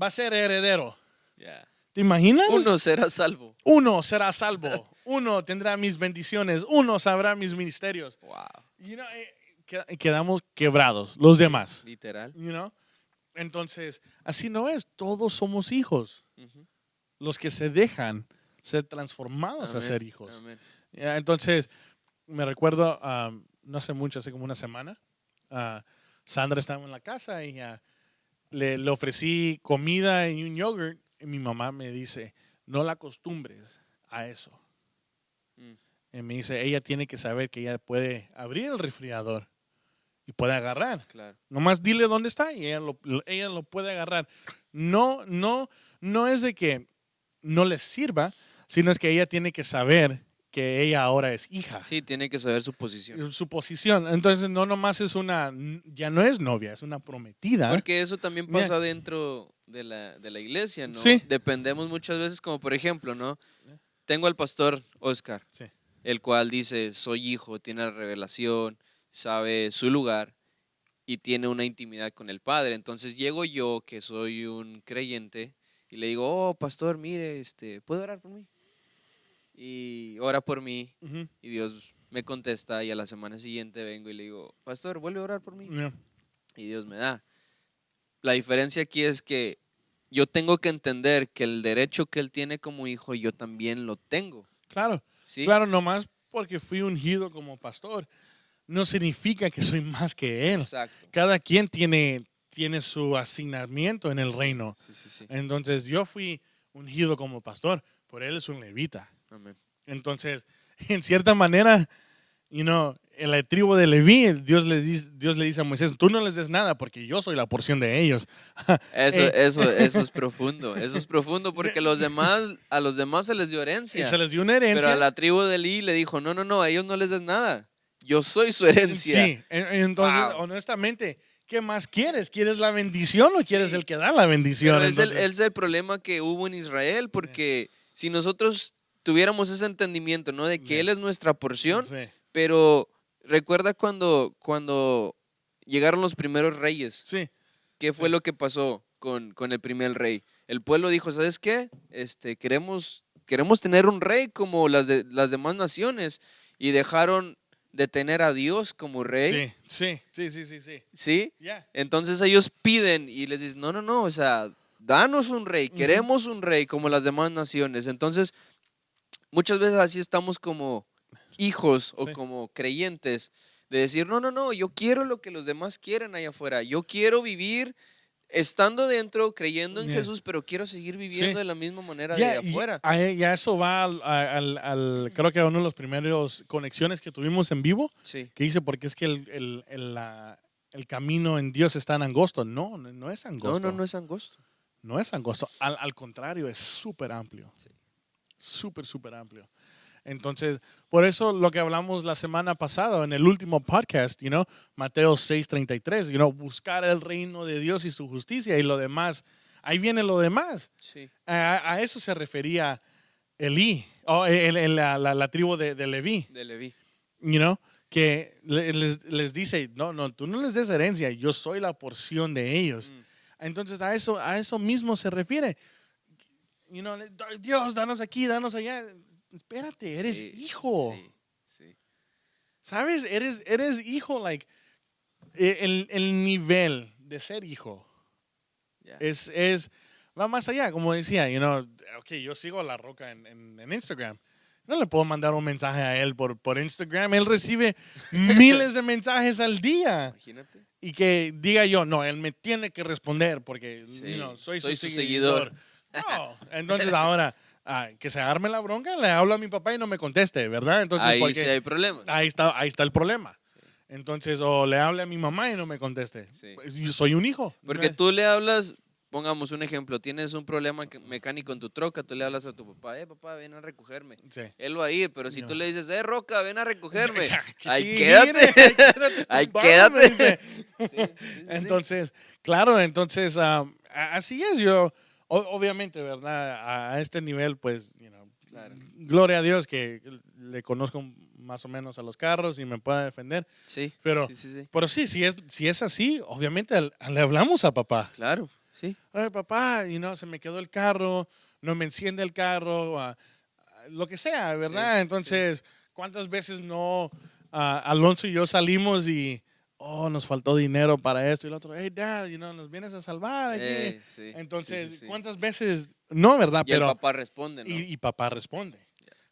va a ser heredero. Yeah. ¿Te imaginas? Uno será salvo. Uno será salvo. Uno tendrá mis bendiciones. Uno sabrá mis ministerios. Wow. Quedamos quebrados, los demás. Literal. Entonces, así no es. Todos somos hijos. Ujú. Los que se dejan ser transformados a Amén. ser hijos. Amén. Entonces, me recuerdo, no hace mucho, hace como una semana, Sandra estaba en la casa y le ofrecí comida y un yogurt. Y mi mamá me dice, no la acostumbres a eso. Y me dice, ella tiene que saber que ella puede abrir el refrigerador y puede agarrar. Claro. Nomás dile dónde está y ella lo puede agarrar. No es de que no les sirva, sino es que ella tiene que saber que ella ahora es hija. Sí, tiene que saber su posición. Su posición. Entonces no nomás ya no es novia, es una prometida. Porque eso también pasa dentro de la iglesia, ¿no? Sí. Dependemos muchas veces, como por ejemplo, ¿no? Tengo al pastor Oscar, Sí. el cual dice, soy hijo, tiene la revelación, sabe su lugar y tiene una intimidad con el Padre. Entonces llego yo, que soy un creyente, y le digo, oh, pastor, mire, ¿puede orar por mí? Y ora por mí, Ujú. y Dios me contesta, y a la semana siguiente vengo y le digo, pastor, vuelve a orar por mí. Yeah. Y Dios me da. La diferencia aquí es que yo tengo que entender que el derecho que él tiene como hijo, yo también lo tengo. Claro. ¿Sí? Claro, nomás porque fui ungido como pastor, no significa que soy más que él. Exacto. Cada quien tiene su asignamiento en el reino. Sí. Entonces yo fui ungido como pastor, por él es un levita. Amén. Entonces, en cierta manera, en la tribu de Leví, Dios le dice a Moisés, tú no les des nada porque yo soy la porción de ellos. Eso es profundo. Eso es profundo porque a los demás se les dio herencia. Y se les dio una herencia. Pero a la tribu de Leví le dijo, no, a ellos no les des nada. Yo soy su herencia. Sí, entonces, Wow. honestamente, ¿qué más quieres? ¿Quieres la bendición o quieres el que da la bendición? Pero Entonces, es el problema que hubo en Israel, porque si nosotros tuviéramos ese entendimiento, ¿no? De que Él es nuestra porción, sí, pero recuerda cuando llegaron los primeros reyes, sí, ¿qué fue lo que pasó con el primer rey? El pueblo dijo, ¿sabes qué? Queremos tener un rey como las demás naciones, y dejaron de tener a Dios como rey. sí. ¿Sí? Yeah. Entonces ellos piden y les dicen, no, o sea, danos un rey, queremos un rey como las demás naciones. Entonces, muchas veces así estamos como hijos o Sí. como creyentes, de decir, no, yo quiero lo que los demás quieren allá afuera. Yo quiero vivir estando dentro, creyendo en Yeah. Jesús, pero quiero seguir viviendo Sí. de la misma manera de Ya, allá afuera. ya eso va creo que a uno de los primeros conexiones que tuvimos en vivo, Sí, que dice, porque es que el camino en Dios es tan angosto. No es angosto. no es angosto. No es angosto. Al contrario, es súper amplio. Sí. Súper amplio. Entonces, por eso lo que hablamos la semana pasada en el último podcast, Mateo 6:33, buscar el reino de Dios y su justicia y lo demás. Ahí viene lo demás. Sí, A eso se refería Elí, la tribu de Leví, de Leví. que les dice, no, tú no les des herencia, yo soy la porción de ellos. Entonces a eso mismo se refiere. Dios, danos aquí, danos allá. Espérate, eres Sí, hijo. Sí. ¿Sabes? Eres hijo, el nivel de ser hijo. Ya. Va más allá, como decía, yo sigo a La Roca en Instagram. No le puedo mandar un mensaje a él por Instagram. Él recibe miles de mensajes al día. Imagínate. Y que diga yo, no, él me tiene que responder porque Sí, soy soy su su seguidor. No, entonces ahora, que se arme la bronca, le hablo a mi papá y no me conteste, ¿verdad? Entonces, Ahí porque sí hay problemas. ahí está el problema. Entonces, o le hable a mi mamá y no me conteste. Sí. Pues, yo soy un hijo. Porque tú le hablas, pongamos un ejemplo, tienes un problema mecánico en tu troca, tú le hablas a tu papá, papá, ven a recogerme. Sí. Él va a ir, pero si tú le dices, Roca, ven a recogerme, ahí Ahí quédate. Ahí tumbado, me dice. quédate. Entonces, claro, así es. Yo, obviamente, ¿verdad? A este nivel, pues, Claro. gloria a Dios que le conozco más o menos a los carros y me pueda defender. Sí, Pero sí. pero sí, si es así, obviamente le hablamos a papá. Claro, sí. Oye, papá, se me quedó el carro, no me enciende el carro, lo que sea, ¿verdad? Sí, Entonces, ¿cuántas veces Alonso y yo salimos y, nos faltó dinero para esto y lo otro? Hey, Dad, nos vienes a salvar aquí. Sí, Entonces, sí. ¿cuántas veces? No, ¿verdad? Y el papá responde, ¿no? Y papá responde.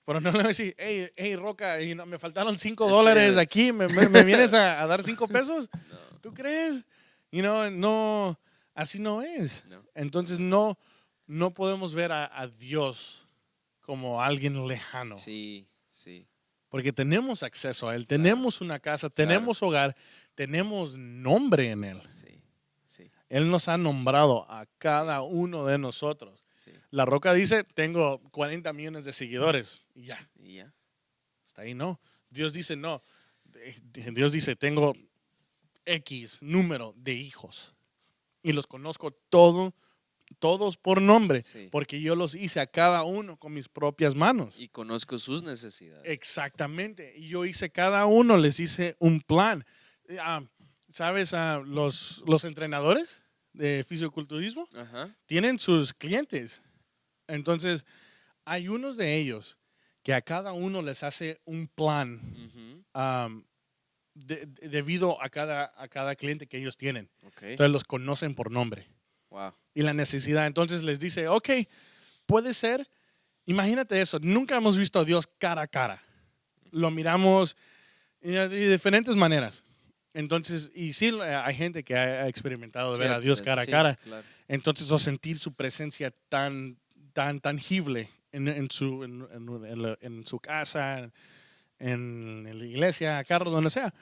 Pero no le voy a decir, hey, Roca, me faltaron $5 aquí, ¿me vienes a dar $5? No. ¿Tú crees? No, así no es. No. Entonces no podemos ver a Dios como alguien lejano. Sí. Porque tenemos acceso a Él, tenemos una casa, tenemos hogar, tenemos nombre en Él. Sí. Él nos ha nombrado a cada uno de nosotros. Sí. La Roca dice, tengo 40 millones de seguidores. Y ya. Hasta ahí no. Dios dice, no. Dios dice, tengo X número de hijos. Y los conozco todos por nombre. Sí. Porque yo los hice a cada uno con mis propias manos. Y conozco sus necesidades. Exactamente. Y yo hice cada uno, les hice un plan. ¿Sabes? Los entrenadores de fisiculturismo Ajá. tienen sus clientes. Entonces, hay unos de ellos que a cada uno les hace un plan debido a cada cliente que ellos tienen. Okay. Entonces, los conocen por nombre. Wow. Y la necesidad. Entonces, les dice, ok, puede ser, imagínate eso, nunca hemos visto a Dios cara a cara. Lo miramos de diferentes maneras. Entonces, y sí, hay gente que ha experimentado de ver a Dios cara a cara. Claro. Entonces, o sentir su presencia tan tangible en su casa, en la iglesia, carro, donde sea.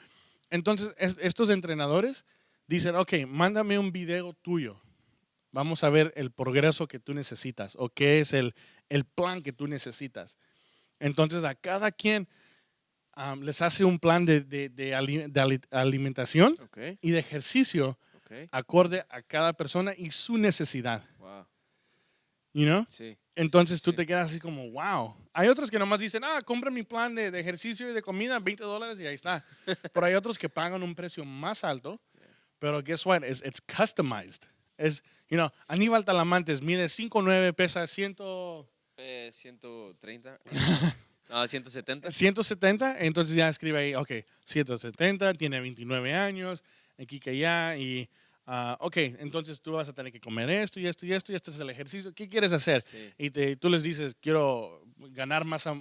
Entonces, estos entrenadores dicen, ok, mándame un video tuyo. Vamos a ver el progreso que tú necesitas o qué es el plan que tú necesitas. Entonces, a cada quien les hace un plan de alimentación y de ejercicio Okay. acorde a cada persona y su necesidad. Wow. You know? Sí. Entonces tú Sí. te quedas así como, wow. Hay otros que nomás dicen, compra mi plan de ejercicio y de comida, $20 y ahí está. Pero hay otros que pagan un precio más alto, pero guess what? It's customized. Aníbal Talamantes mide 5'9", pesa 130. 170. 170, entonces ya escribe ahí, ok, 170, tiene 29 años, aquí que allá, y ok, entonces tú vas a tener que comer esto y esto y esto, y este es el ejercicio, ¿qué quieres hacer? Sí. Y tú les dices, quiero ganar masa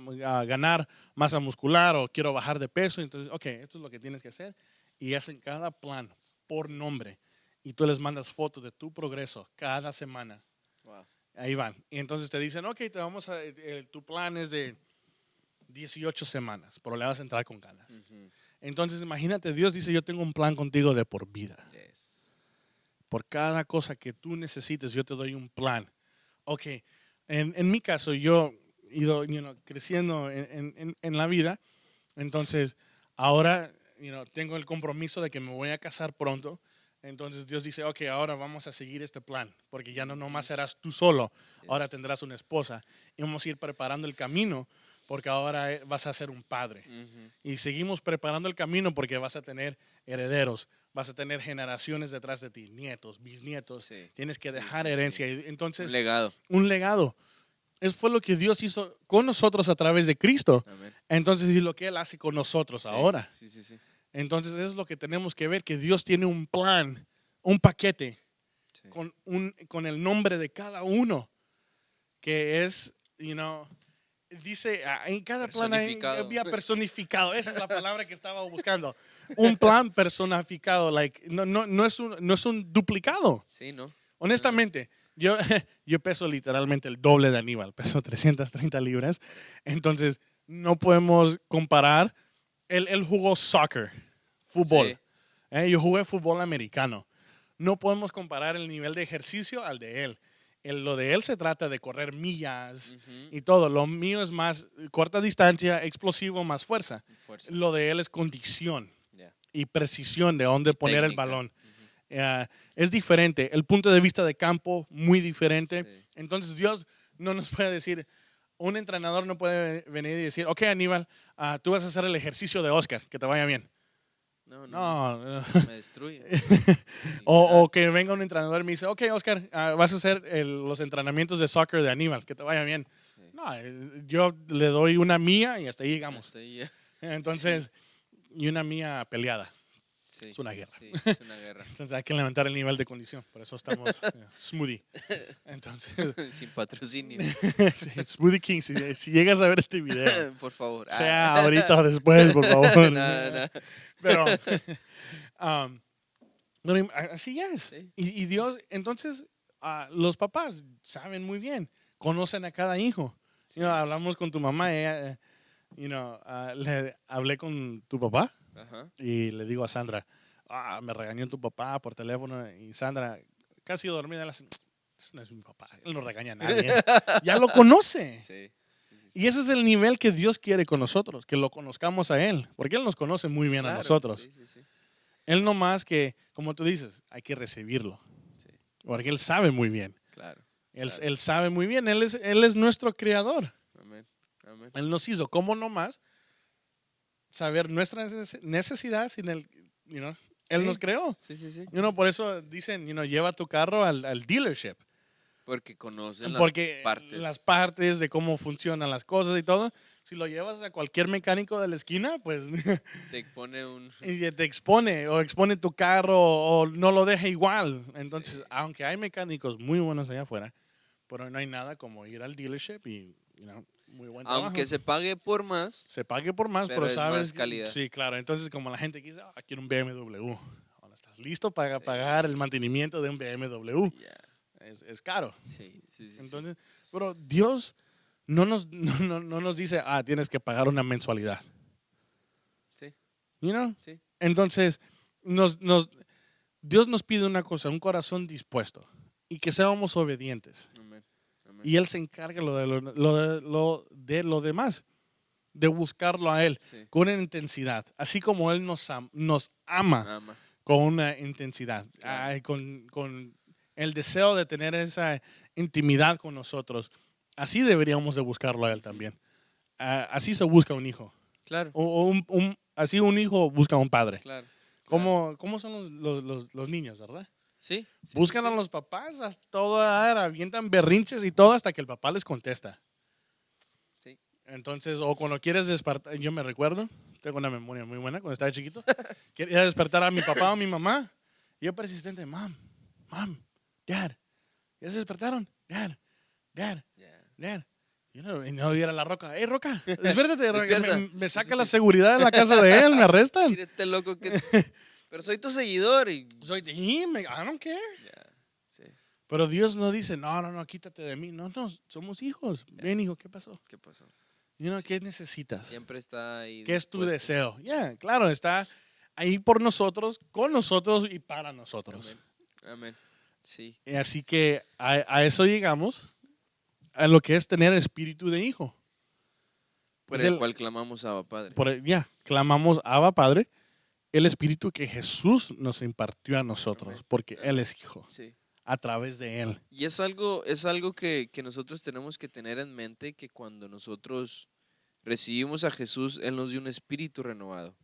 muscular o quiero bajar de peso, entonces, ok, esto es lo que tienes que hacer, y hacen cada plan por nombre, y tú les mandas fotos de tu progreso cada semana. Wow. Ahí van, y entonces te dicen, ok, tu plan es de 18 semanas, pero le vas a entrar con ganas. Entonces, imagínate, Dios dice, yo tengo un plan contigo de por vida. Yes. Por cada cosa que tú necesites, yo te doy un plan. Ok, en mi caso, yo he ido creciendo en la vida, entonces ahora tengo el compromiso de que me voy a casar pronto. Entonces Dios dice, ok, ahora vamos a seguir este plan, porque ya no nomás serás tú solo, ahora tendrás una esposa. Y vamos a ir preparando el camino, porque ahora vas a ser un padre. Y seguimos preparando el camino porque vas a tener herederos, vas a tener generaciones detrás de ti, nietos, bisnietos. Sí. Tienes que dejar herencia. Y entonces, Un legado. Un legado. Eso fue lo que Dios hizo con nosotros a través de Cristo. Amén. Entonces es lo que Él hace con nosotros ahora. Sí. Entonces eso es lo que tenemos que ver, que Dios tiene un plan, un paquete Sí. con el nombre de cada uno, que es, dice, en cada plan había personificado. Esa es la palabra que estaba buscando. Un plan personificado, no es un duplicado. Sí, ¿no? Honestamente, yo peso literalmente el doble de Aníbal, peso 330 libras. Entonces, no podemos comparar. Él jugó soccer, fútbol. Sí. Yo jugué fútbol americano. No podemos comparar el nivel de ejercicio al de él. Lo de él se trata de correr millas y todo. Lo mío es más corta distancia, explosivo, más fuerza. Lo de él es condición y precisión de dónde poner técnica. El balón. Es diferente. El punto de vista de campo, muy diferente. Sí. Entonces Dios no nos puede decir, un entrenador no puede venir y decir, ok, Aníbal, tú vas a hacer el ejercicio de Oscar, que te vaya bien. No. Me destruye. o que venga un entrenador y me dice, ok, Oscar, vas a hacer los entrenamientos de soccer de Aníbal, que te vaya bien. Sí. No, yo le doy una mía y hasta ahí llegamos. Entonces, y una mía peleada. Sí, es una guerra. Sí, es una guerra. Entonces hay que levantar el nivel de condición. Por eso estamos Smoothie. Entonces, sin patrocinio. Sí, Smoothie King, si llegas a ver este video, por favor. Sea ahorita o después, por favor. No. Pero así es. Sí. Y Dios, entonces, los papás saben muy bien, conocen a cada hijo. Sí. Hablamos con tu mamá, ella, le hablé con tu papá. Ajá. Y le digo a Sandra, me regañó tu papá por teléfono. Y Sandra, casi dormida, ese no es mi papá, él no regaña a nadie. Ya lo conoce. Sí. Y ese es el nivel que Dios quiere con nosotros, que lo conozcamos a Él, porque Él nos conoce muy bien a nosotros. Sí. Él no más que, como tú dices, hay que recibirlo, porque Él sabe muy bien. Claro. Él sabe muy bien, Él es nuestro creador. Amén. Él nos hizo, ¿cómo no más? Saber nuestra necesidad sin Él nos creó. Sí. Por eso dicen, lleva tu carro al dealership. Porque conocen las partes de cómo funcionan las cosas y todo. Si lo llevas a cualquier mecánico de la esquina, pues te expone y te expone o expone tu carro o no lo deja igual. Entonces, aunque hay mecánicos muy buenos allá afuera, pero no hay nada como ir al dealership y muy buen trabajo. Aunque se pague por más. Se pague por más, pero sabes más calidad. Sí, claro. Entonces, como la gente dice, quiero un BMW. Ahora estás listo para pagar el mantenimiento de un BMW. Yeah. Es caro. Sí. Entonces, pero Dios no nos dice, tienes que pagar una mensualidad. Sí. Sí. Entonces, Dios nos pide una cosa, un corazón dispuesto y que seamos obedientes. Amén. Y Él se encarga de lo demás, de buscarlo a Él con intensidad. Así como Él nos ama. con una intensidad, Claro. con el deseo de tener esa intimidad con nosotros. Así deberíamos de buscarlo a Él también. Así se busca un hijo. Claro, O así un hijo busca a un padre. claro. ¿Cómo son los niños, verdad? Sí, sí, Buscan sí, a sí. los papás hasta toda hora, avientan berrinches y todo hasta que el papá les contesta. Sí. Entonces, o cuando quieres despertar, yo me recuerdo, tengo una memoria muy buena, cuando estaba chiquito, quería despertar a mi papá o a mi mamá. Y yo persistente, mom, dad, ¿ya se despertaron? Dad. Ya. Y no diera la Roca. ¡Hey, Roca! Despiértate, Roca. Despierta. Me saca la seguridad de la casa de él, me arrestan. Mira este loco que... Pero soy tu seguidor y... Soy de him, I don't care. Ya, sí. Pero Dios no dice, no, quítate de mí. No, somos hijos. Ven, hijo, ¿qué pasó? ¿Qué pasó? ¿Qué necesitas? Siempre está ahí. ¿Qué es tu dispuesto. deseo? Claro, está ahí por nosotros, con nosotros y para nosotros. Amén. Amén. Sí. Y así que a eso llegamos, a lo que es tener espíritu de hijo. Por Es el cual clamamos a Padre. Clamamos Abba Padre, el espíritu que Jesús nos impartió a nosotros, Amén. porque Él es hijo, Sí. a través de Él. Y es algo que nosotros tenemos que tener en mente, que cuando nosotros recibimos a Jesús, Él nos dio un espíritu renovado.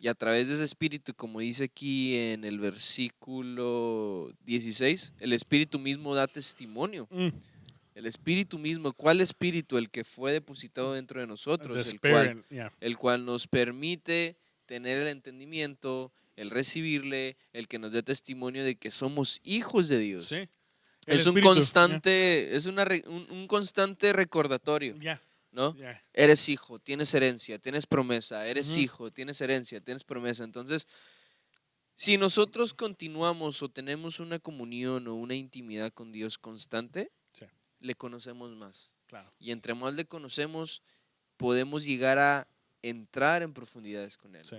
Y a través de ese espíritu, como dice aquí en el versículo 16, el espíritu mismo da testimonio. El espíritu mismo, ¿cuál espíritu? El que fue depositado dentro de The nosotros, Spirit, el cual nos permite tener el entendimiento, el recibirle, el que nos dé testimonio de que somos hijos de Dios. Sí. El Es un espíritu, constante, es un constante recordatorio, ¿no? Yeah. Eres hijo, tienes herencia, tienes promesa, eres Ujú. hijo, tienes herencia, tienes promesa. Entonces, si nosotros continuamos o tenemos una comunión o una intimidad con Dios constante, Sí. le conocemos más. Claro. Y entre más le conocemos, podemos llegar a entrar en profundidades con Él. Sí.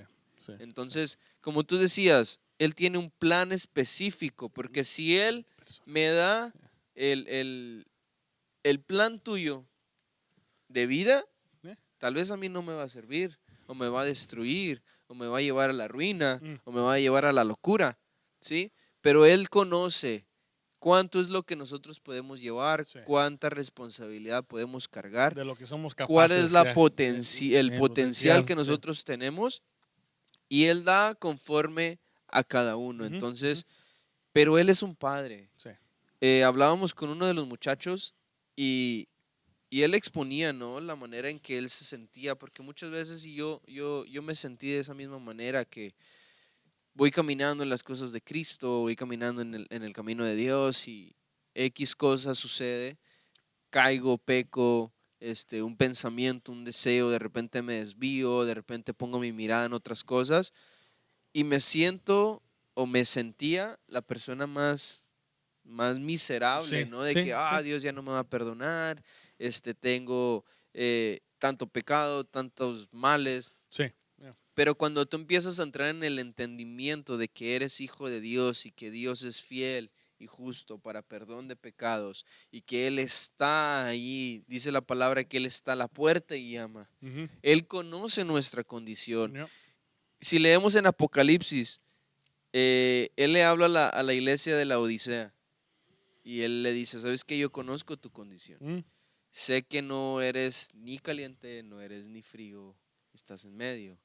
Entonces, como tú decías, Él tiene un plan específico, porque si Él me da el plan tuyo de vida, tal vez a mí no me va a servir, o me va a destruir, o me va a llevar a la ruina, o me va a llevar a la locura, ¿sí? Pero Él conoce cuánto es lo que nosotros podemos llevar, Sí. cuánta responsabilidad podemos cargar, De lo que somos capaces. cuál es el el potencial que sí. nosotros tenemos, y Él da conforme a cada uno. Ujú, Entonces, pero Él es un padre. Sí. Hablábamos con uno de los muchachos y él exponía, ¿no?, la manera en que él se sentía, porque muchas veces yo me sentí de esa misma manera, que voy caminando en las cosas de Cristo, voy caminando en el camino de Dios y X cosas sucede, caigo, peco, un pensamiento, un deseo, de repente me desvío, de repente pongo mi mirada en otras cosas y me siento o me sentía la persona más miserable, Sí, ¿no? De sí, que, sí. Dios ya no me va a perdonar, tengo tanto pecado, tantos males. Sí. Pero cuando tú empiezas a entrar en el entendimiento de que eres hijo de Dios y que Dios es fiel y justo para perdón de pecados y que Él está ahí, dice la palabra que Él está a la puerta y llama. Ujú. Él conoce nuestra condición. Yeah. Si leemos en Apocalipsis, Él le habla a la iglesia de la Odisea y Él le dice, ¿sabes qué? Yo conozco tu condición. Sé que no eres ni caliente, no eres ni frío, estás en medio.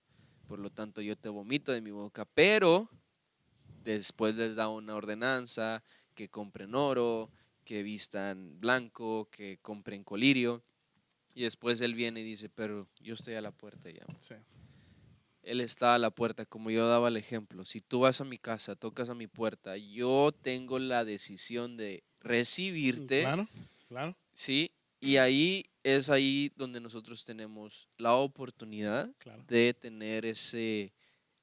Por lo tanto, yo te vomito de mi boca, pero después les da una ordenanza, que compren oro, que vistan blanco, que compren colirio. Y después Él viene y dice, pero yo estoy a la puerta y llamo. Sí. Él está a la puerta, como yo daba el ejemplo. Si tú vas a mi casa, tocas a mi puerta, yo tengo la decisión de recibirte. Claro. ¿Sí? Y ahí es ahí donde nosotros tenemos la oportunidad Claro. de tener ese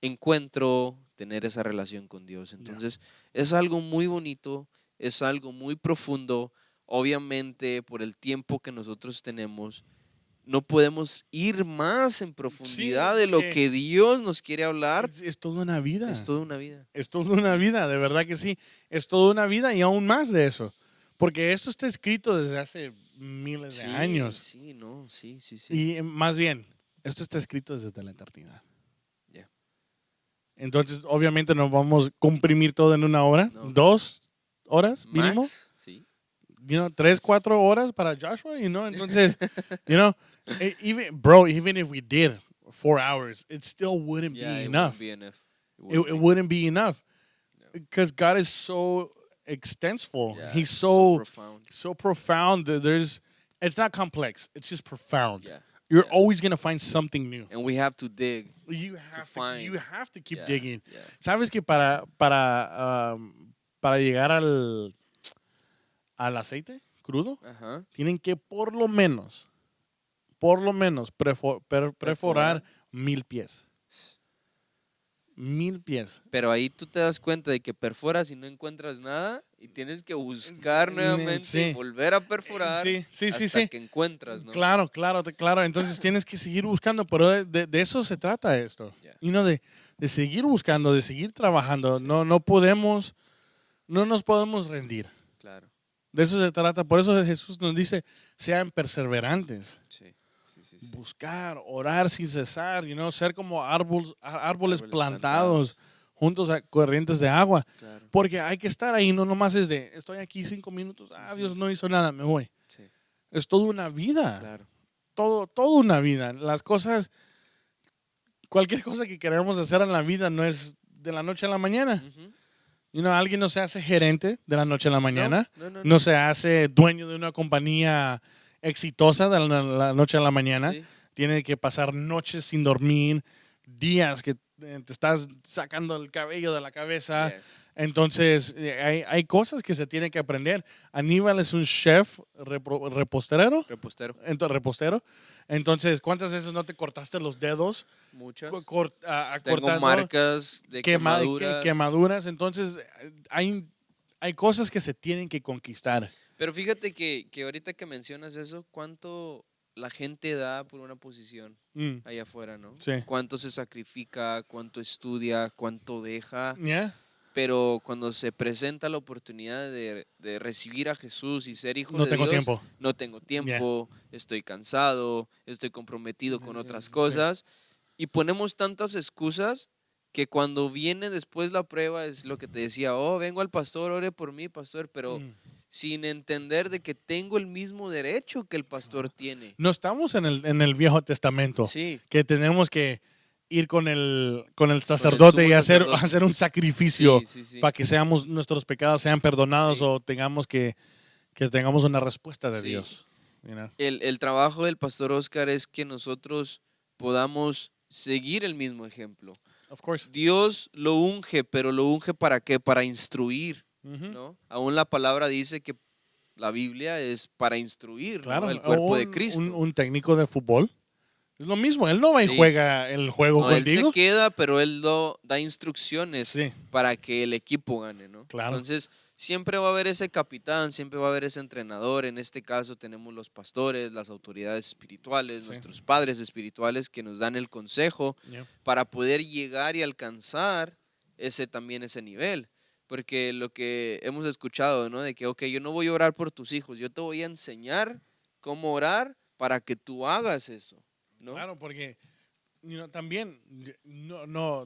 encuentro, tener esa relación con Dios. Entonces, es algo muy bonito, es algo muy profundo. Obviamente, por el tiempo que nosotros tenemos, no podemos ir más en profundidad de lo que Dios nos quiere hablar. Es toda una vida. Es toda una vida. Es toda una vida, de verdad que sí. Es toda una vida y aún más de eso. Porque esto está escrito desde hace miles de años. Sí. Y más bien, esto está escrito desde la eternidad. Ya. Entonces, obviamente no vamos a comprimir todo en una hora. No. 2 horas mínimo. Max, sí. 3, 4 horas para Joshua, Entonces, even if we did 4 hours, it still wouldn't Yeah, be it enough. wouldn't be enough. It wouldn't be enough. Because God is so extenseful. Yeah, He's so so profound. profound. It's not complex. It's just profound. Yeah. You're Yeah. always going to find something new. And we have to dig. You find. have to keep Yeah, digging. yeah. Sabes que para llegar al aceite crudo, Ajá. tienen que por lo menos perforar 1000 pies. 1000 pies. Pero ahí tú te das cuenta de que perforas y no encuentras nada y tienes que buscar nuevamente Sí. y volver a perforar Sí. hasta que encuentras, ¿no? Claro. Entonces tienes que seguir buscando, pero de eso se trata esto. Yeah. De seguir buscando, de seguir trabajando. Sí. No nos podemos rendir. Claro. De eso se trata. Por eso Jesús nos dice, sean perseverantes. Sí. Buscar, orar sin cesar, ser como árboles plantados juntos a corrientes de agua. Claro. Porque hay que estar ahí, no nomás es de, estoy aquí 5 minutos, Dios no hizo nada, me voy. Sí. Es toda una vida. Claro. Toda una vida. Las cosas, cualquier cosa que queramos hacer en la vida no es de la noche a la mañana. Ujú. Alguien no se hace gerente de la noche a la mañana. No. Se hace dueño de una compañía exitosa de la noche a la mañana. Sí. Tiene que pasar noches sin dormir, días que te estás sacando el cabello de la cabeza. Yes. Entonces, hay cosas que se tienen que aprender. Aníbal es un chef repostero. Repostero. Entonces, ¿cuántas veces no te cortaste los dedos? Muchas. Tengo Tengo marcas de quemaduras. Quemaduras. Entonces, hay cosas que se tienen que conquistar. Pero fíjate que ahorita que mencionas eso, ¿cuánto la gente da por una posición allá afuera, no? Sí. Cuánto se sacrifica, cuánto estudia, cuánto deja. Yeah. Pero cuando se presenta la oportunidad de recibir a Jesús y ser hijo No de tengo Dios, tiempo. no tengo tiempo, estoy cansado, estoy comprometido con otras cosas. Y ponemos tantas excusas que cuando viene después la prueba es lo que te decía, vengo al pastor, ore por mí, pastor, pero sin entender de que tengo el mismo derecho que el pastor tiene. No estamos en el Viejo Testamento, Sí. que tenemos que ir con el sacerdote y hacer un sacrificio Sí. para que nuestros pecados sean perdonados o tengamos que tengamos una respuesta de Dios. El trabajo del pastor Oscar es que nosotros podamos seguir el mismo ejemplo. Of course. Dios lo unge, pero lo unge ¿para qué? Para instruir, Ujú. ¿no? Aún la palabra dice que la Biblia es para instruir, ¿no? Claro, El cuerpo de Cristo. Un técnico de fútbol es lo mismo. Él no va y juega el juego No, él contigo. se queda, pero él da instrucciones Sí. para que el equipo gane, ¿no? Claro. Entonces, siempre va a haber ese capitán, siempre va a haber ese entrenador. En este caso tenemos los pastores, las autoridades espirituales, nuestros padres espirituales que nos dan el consejo Yeah. para poder llegar y alcanzar ese nivel. Porque lo que hemos escuchado, ¿no? De que, yo no voy a orar por tus hijos, yo te voy a enseñar cómo orar para que tú hagas eso, ¿no? Claro, porque también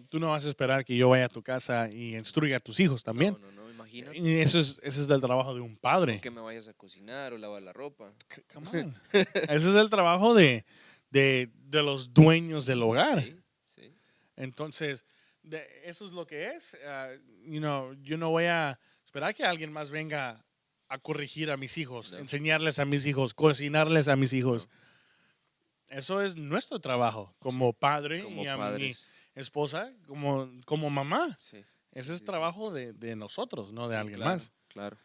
tú no vas a esperar que yo vaya a tu casa y instruya a tus hijos también. No, imagínate. Y ese es el trabajo de un padre. Que me vayas a cocinar o lavar la ropa. Come on. Ese es el trabajo de los dueños del hogar. Sí. Entonces, eso es lo que es. Yo no voy a esperar que alguien más venga a corregir a mis hijos, enseñarles a mis hijos, cocinarles a mis hijos. Eso es nuestro trabajo como padre y a padres. mi esposa como mamá. Sí. Ese es trabajo de nosotros, no de alguien claro, más. Claro.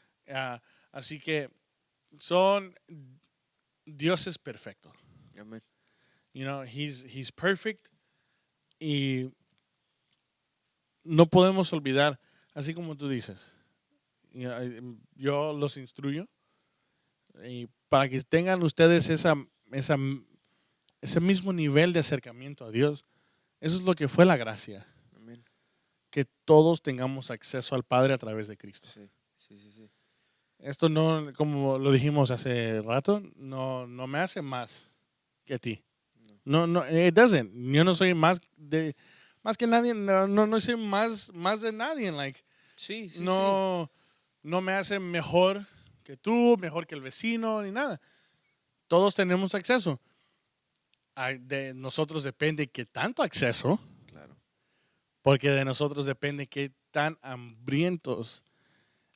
Así que Dios es perfecto. Amén. He's perfect y no podemos olvidar, así como tú dices, yo los instruyo y para que tengan ustedes ese mismo nivel de acercamiento a Dios. Eso es lo que fue la gracia. Amén. Que todos tengamos acceso al Padre a través de Cristo. Sí. Esto no, como lo dijimos hace rato, no me hace más que a ti. No, it doesn't. Yo no soy más más que nadie, no soy más de nadie. Like, Sí, sí, sí. no me hace mejor que tú, mejor que el vecino, ni nada. Todos tenemos acceso. De nosotros depende qué tanto acceso, Claro, porque de nosotros depende qué tan hambrientos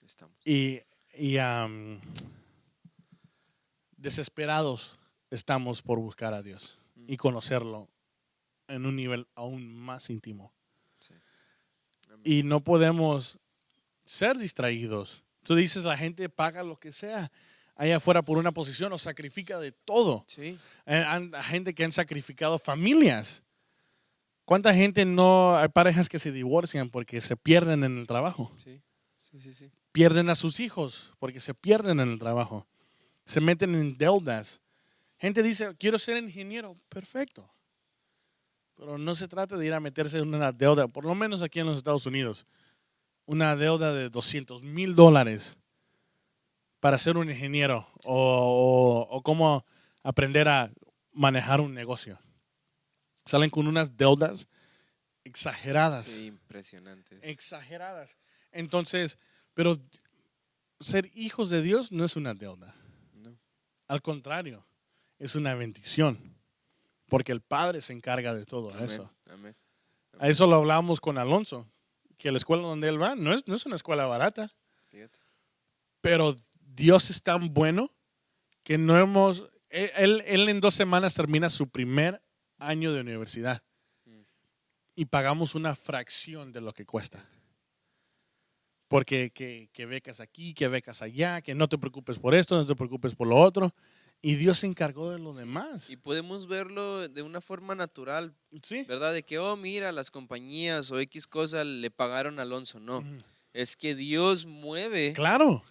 estamos. y desesperados estamos por buscar a Dios y conocerlo en un nivel aún más íntimo. Sí. Amén. Y no podemos ser distraídos. Tú dices, la gente paga lo que sea allá afuera por una posición o sacrifica de todo. Sí, Hay gente que han sacrificado familias. ¿Cuánta gente no? Hay parejas que se divorcian porque se pierden en el trabajo. sí, sí, sí, sí. Pierden a sus hijos porque se pierden en el trabajo. Se meten en deudas. Gente dice, quiero ser ingeniero. Perfecto. Pero no se trata de ir a meterse en una deuda, por lo menos aquí en los Estados Unidos. Una deuda de $200,000 para ser un ingeniero o cómo aprender a manejar un negocio. Salen con unas deudas exageradas. Sí, impresionantes. Exageradas. Entonces, pero ser hijos de Dios no es una deuda. No. Al contrario, es una bendición. Porque el Padre se encarga de todo Amén, eso. amén. A eso lo hablábamos con Alonso, que la escuela donde él va no es una escuela barata. Fíjate. Pero Dios es tan bueno que no hemos... Él en 2 semanas termina su primer año de universidad. Y pagamos una fracción de lo que cuesta. Porque que becas aquí, que becas allá, que no te preocupes por esto, no te preocupes por lo otro. Y Dios se encargó de lo demás. Y podemos verlo de una forma natural, Sí. ¿verdad? De que, oh, mira, las compañías o X cosa le pagaron a Alonso. No, es que Dios mueve Claro.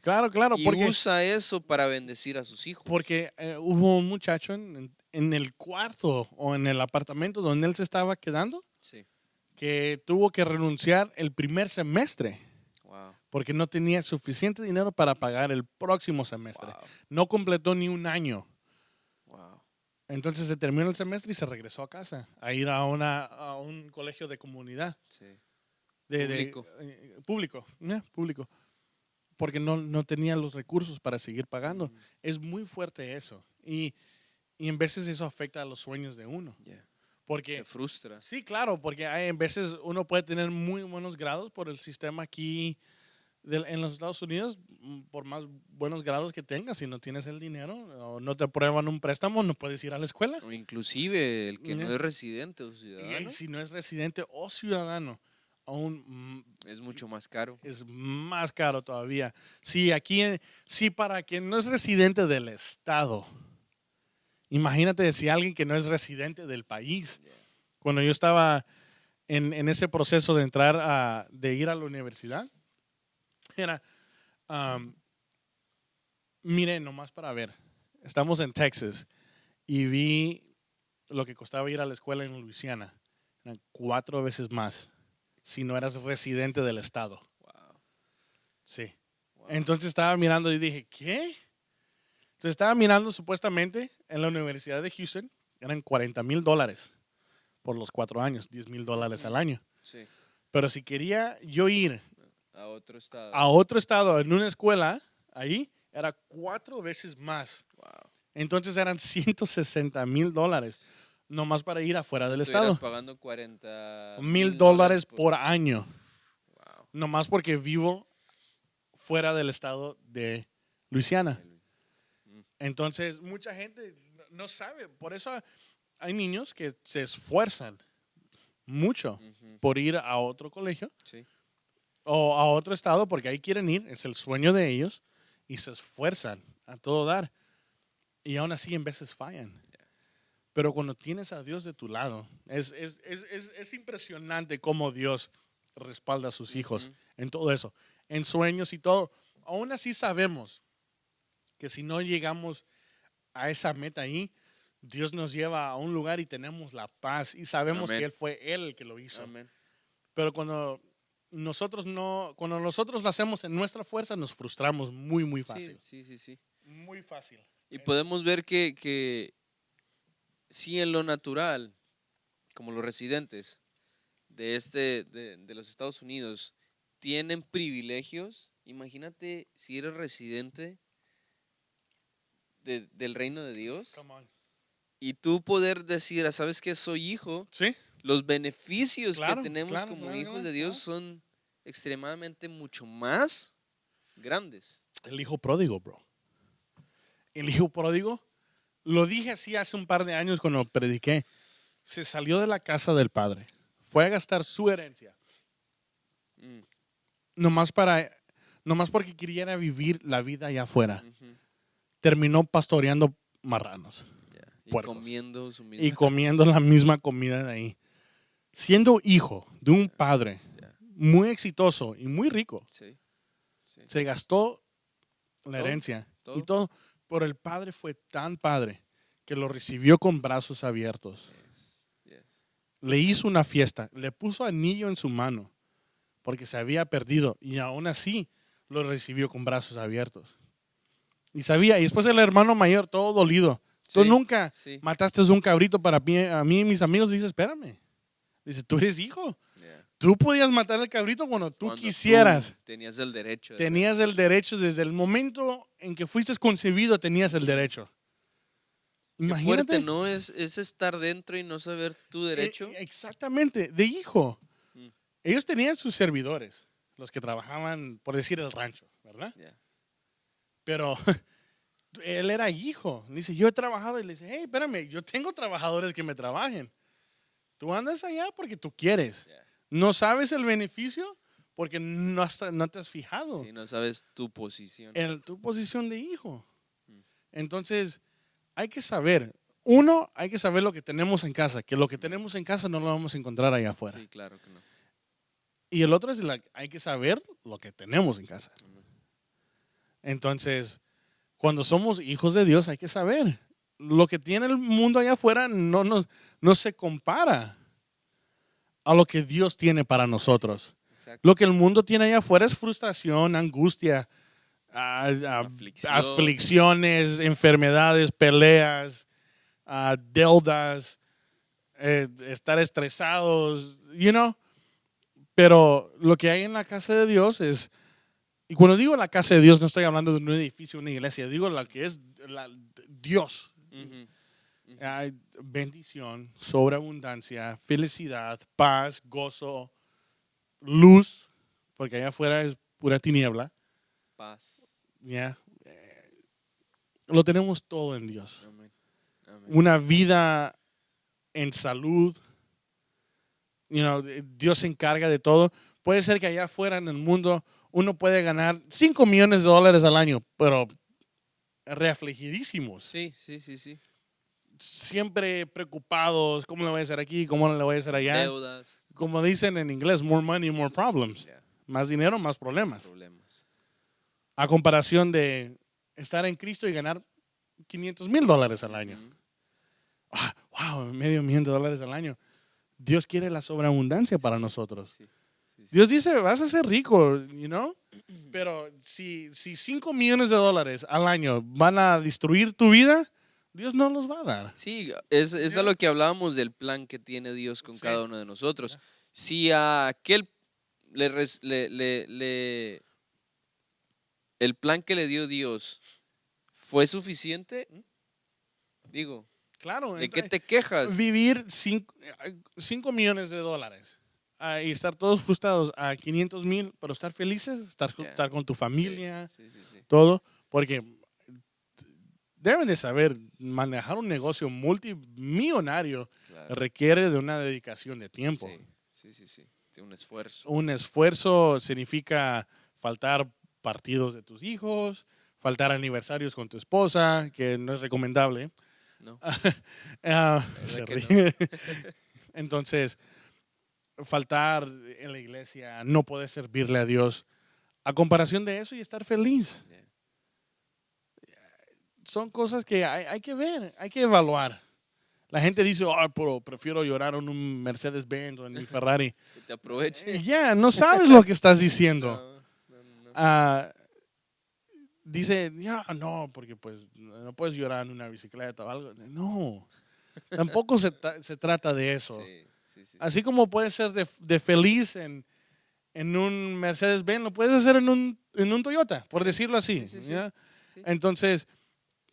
y Porque, usa eso para bendecir a sus hijos. porque hubo un muchacho en el cuarto o en el apartamento donde él se estaba quedando Sí, que tuvo que renunciar el primer semestre wow, porque no tenía suficiente dinero para pagar el próximo semestre. wow, No completó ni un año. wow. Entonces se terminó el semestre y se regresó a casa a ir a un colegio de comunidad. Sí, Público. Público. Porque no tenía los recursos para seguir pagando. Es muy fuerte eso. Y en veces eso afecta a los sueños de uno. yeah. Porque Te frustra. sí, claro, porque en veces uno puede tener muy buenos grados por el sistema aquí en los Estados Unidos, por más buenos grados que tengas, si no tienes el dinero o no te aprueban un préstamo, no puedes ir a la escuela. O inclusive el que no es residente o Y ciudadano si no es residente o ciudadano, aún es mucho más caro. es más caro todavía. Si para quien no es residente del estado, imagínate si alguien que no es residente del país. Cuando yo estaba en ese proceso de entrar de ir a la universidad, era, mire, nomás para ver, estamos en Texas y vi lo que costaba ir a la escuela en Luisiana. Eran 4 veces más si no eras residente del estado. Wow. Sí. Wow. Entonces estaba mirando y dije, ¿qué? Entonces estaba mirando supuestamente en la Universidad de Houston, eran $40,000 por los 4 años, $10,000 al año. Sí, Pero si quería yo ir a otro estado. a otro estado en una escuela, ahí era 4 veces más. Wow. Entonces eran $160,000 nomás para ir afuera del Estuvieras estado. pagando $40,000 $1,000 por año, Wow. nomás porque vivo fuera del estado de Luisiana. Entonces mucha gente no sabe, por eso hay niños que se esfuerzan mucho por ir a otro colegio Sí. o a otro estado porque ahí quieren ir, es el sueño de ellos y se esfuerzan a todo dar y aún así en veces fallan. Pero cuando tienes a Dios de tu lado, es impresionante cómo Dios respalda a sus hijos en todo eso, en sueños y todo. Aún así sabemos que si no llegamos a esa meta ahí, Dios nos lleva a un lugar y tenemos la paz y sabemos Amén. que fue Él el que lo hizo. Amén. Pero cuando nosotros lo hacemos en nuestra fuerza, nos frustramos muy, muy fácil. Sí. Muy fácil. Y podemos ver que sí en lo natural, como los residentes, de los Estados Unidos tienen privilegios, imagínate si eres residente del reino de Dios Come on. y tú poder decir, ¿sabes qué? Soy hijo. Sí, Los beneficios Claro, que tenemos claro, como claro, hijos claro, de Dios son extremadamente mucho más grandes. el hijo pródigo, bro. El hijo pródigo, lo dije así hace un par de años cuando prediqué. Se salió de la casa del padre, fue a gastar su herencia, Mm, nomás porque quería vivir la vida allá afuera. ujú, Terminó pastoreando marranos ya. Y puercos. comiendo su Y misma comiendo la misma comida de ahí. Siendo hijo de un padre Ya. muy exitoso y muy rico, Sí, sí. se gastó la Todo, herencia todo. y todo. Pero el padre fue tan padre que lo recibió con brazos abiertos. Yes. Le hizo una fiesta, le puso anillo en su mano porque se había perdido y aún así lo recibió con brazos abiertos. Y sabía, y después el hermano mayor, todo dolido. Tú Sí, nunca sí. mataste un cabrito para mí, a mí y mis amigos. Dice, espérame. Dice, tú eres hijo. Yeah. Tú podías matar al cabrito cuando tú Cuando quisieras. tú tenías el derecho de Tenías el derecho, desde el momento en que fuiste concebido, tenías el derecho. Qué Imagínate. fuerte, ¿no? Es estar dentro y no saber tu derecho. Exactamente, de hijo. Mm. Ellos tenían sus servidores, los que trabajaban, por decir, el rancho, ¿verdad? Yeah. Pero él era hijo. Dice, yo he trabajado. Y le dice, hey, espérame, yo tengo trabajadores que me trabajen. Tú andas allá porque tú quieres. Yeah. No sabes el beneficio porque no te has fijado Si no sabes tu posición. en tu posición de hijo. Mm. Entonces, hay que saber. Uno, hay que saber lo que tenemos en casa, que lo que tenemos en casa no lo vamos a encontrar allá afuera. Sí, claro que no. Y el otro es hay que saber lo que tenemos en casa. Entonces, cuando somos hijos de Dios, hay que saber. Lo que tiene el mundo allá afuera no se compara a lo que Dios tiene para nosotros. Exacto. Lo que el mundo tiene allá afuera es frustración, angustia, Aflicción. aflicciones, enfermedades, peleas, deudas, estar estresados, Pero lo que hay en la casa de Dios es, y cuando digo la casa de Dios no estoy hablando de un edificio, una iglesia, digo la que es Dios. Ujú. Hay bendición, sobreabundancia, felicidad, paz, gozo, luz, porque allá afuera es pura tiniebla. Paz. ¿Ya? Lo tenemos todo en Dios. Amén. Amén. Una vida en salud. Dios se encarga de todo. Puede ser que allá afuera en el mundo uno puede ganar $5 millones al año, pero reafligidísimos. Sí, sí, sí, sí. Siempre preocupados, ¿cómo le voy a hacer aquí? ¿Cómo le voy a hacer allá? Deudas. Como dicen en inglés, more money, more problems. Yeah. Más dinero, más problemas. Problemas. A comparación de estar en Cristo y ganar $500,000 al año. Wow, $500,000 al año. Dios quiere la sobreabundancia para nosotros. Sí, sí, sí. Dios dice, vas a ser rico, Pero si $5 millones al año van a destruir tu vida, Dios no los va a dar. Sí, es a lo que hablábamos del plan que tiene Dios con Sí. cada uno de nosotros. Si a aquel el plan que le dio Dios fue suficiente, digo, Claro. ¿de qué te quejas? Vivir $5 millones y estar todos frustrados a 500,000, pero estar felices, estar con tu familia, Sí, sí, sí. todo, porque deben de saber, manejar un negocio multimillonario Claro. requiere de una dedicación de tiempo. Sí, sí, sí. Un esfuerzo. Un esfuerzo significa faltar partidos de tus hijos, faltar aniversarios con tu esposa, que no es recomendable. ¿No? Se que ríe. Entonces, faltar en la iglesia, no poder servirle a Dios, a comparación de eso y estar feliz. Yeah. Son cosas que hay que ver, hay que evaluar. La gente dice, pero prefiero llorar en un Mercedes-Benz o en mi Ferrari. Que te aproveche. Ya, no sabes lo que estás diciendo. No. Dice, ya, no, porque pues no puedes llorar en una bicicleta o algo. No, tampoco se trata de eso. Sí, sí, sí. Así como puedes ser de feliz en un Mercedes-Benz, lo puedes hacer en un Toyota, por decirlo así. Sí, sí, sí. ¿Ya? Sí. Entonces,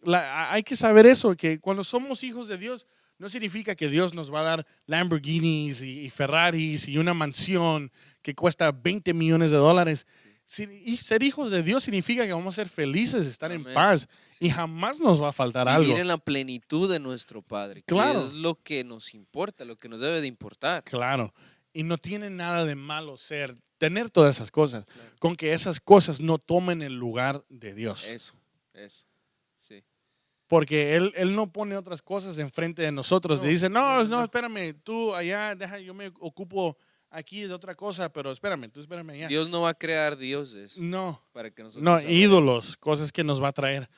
hay que saber eso, que cuando somos hijos de Dios, no significa que Dios nos va a dar Lamborghinis y Ferraris y una mansión que cuesta $20 millones. Y ser hijos de Dios significa que vamos a ser felices, estar en Amén. paz Sí. y jamás nos va a faltar Vivir algo. en la plenitud de nuestro Padre, Claro. que es lo que nos importa, lo que nos debe de importar. Claro. Y no tiene nada de malo tener todas esas cosas, Claro. con que esas cosas no tomen el lugar de Dios. Eso, sí. Porque él no pone otras cosas enfrente de nosotros. No, Dice, no, no. espérame, tú allá, yo me ocupo aquí de otra cosa, pero tú espérame allá. Dios no va a crear dioses No, para que nosotros no, adoremos. ídolos, cosas que nos va a traer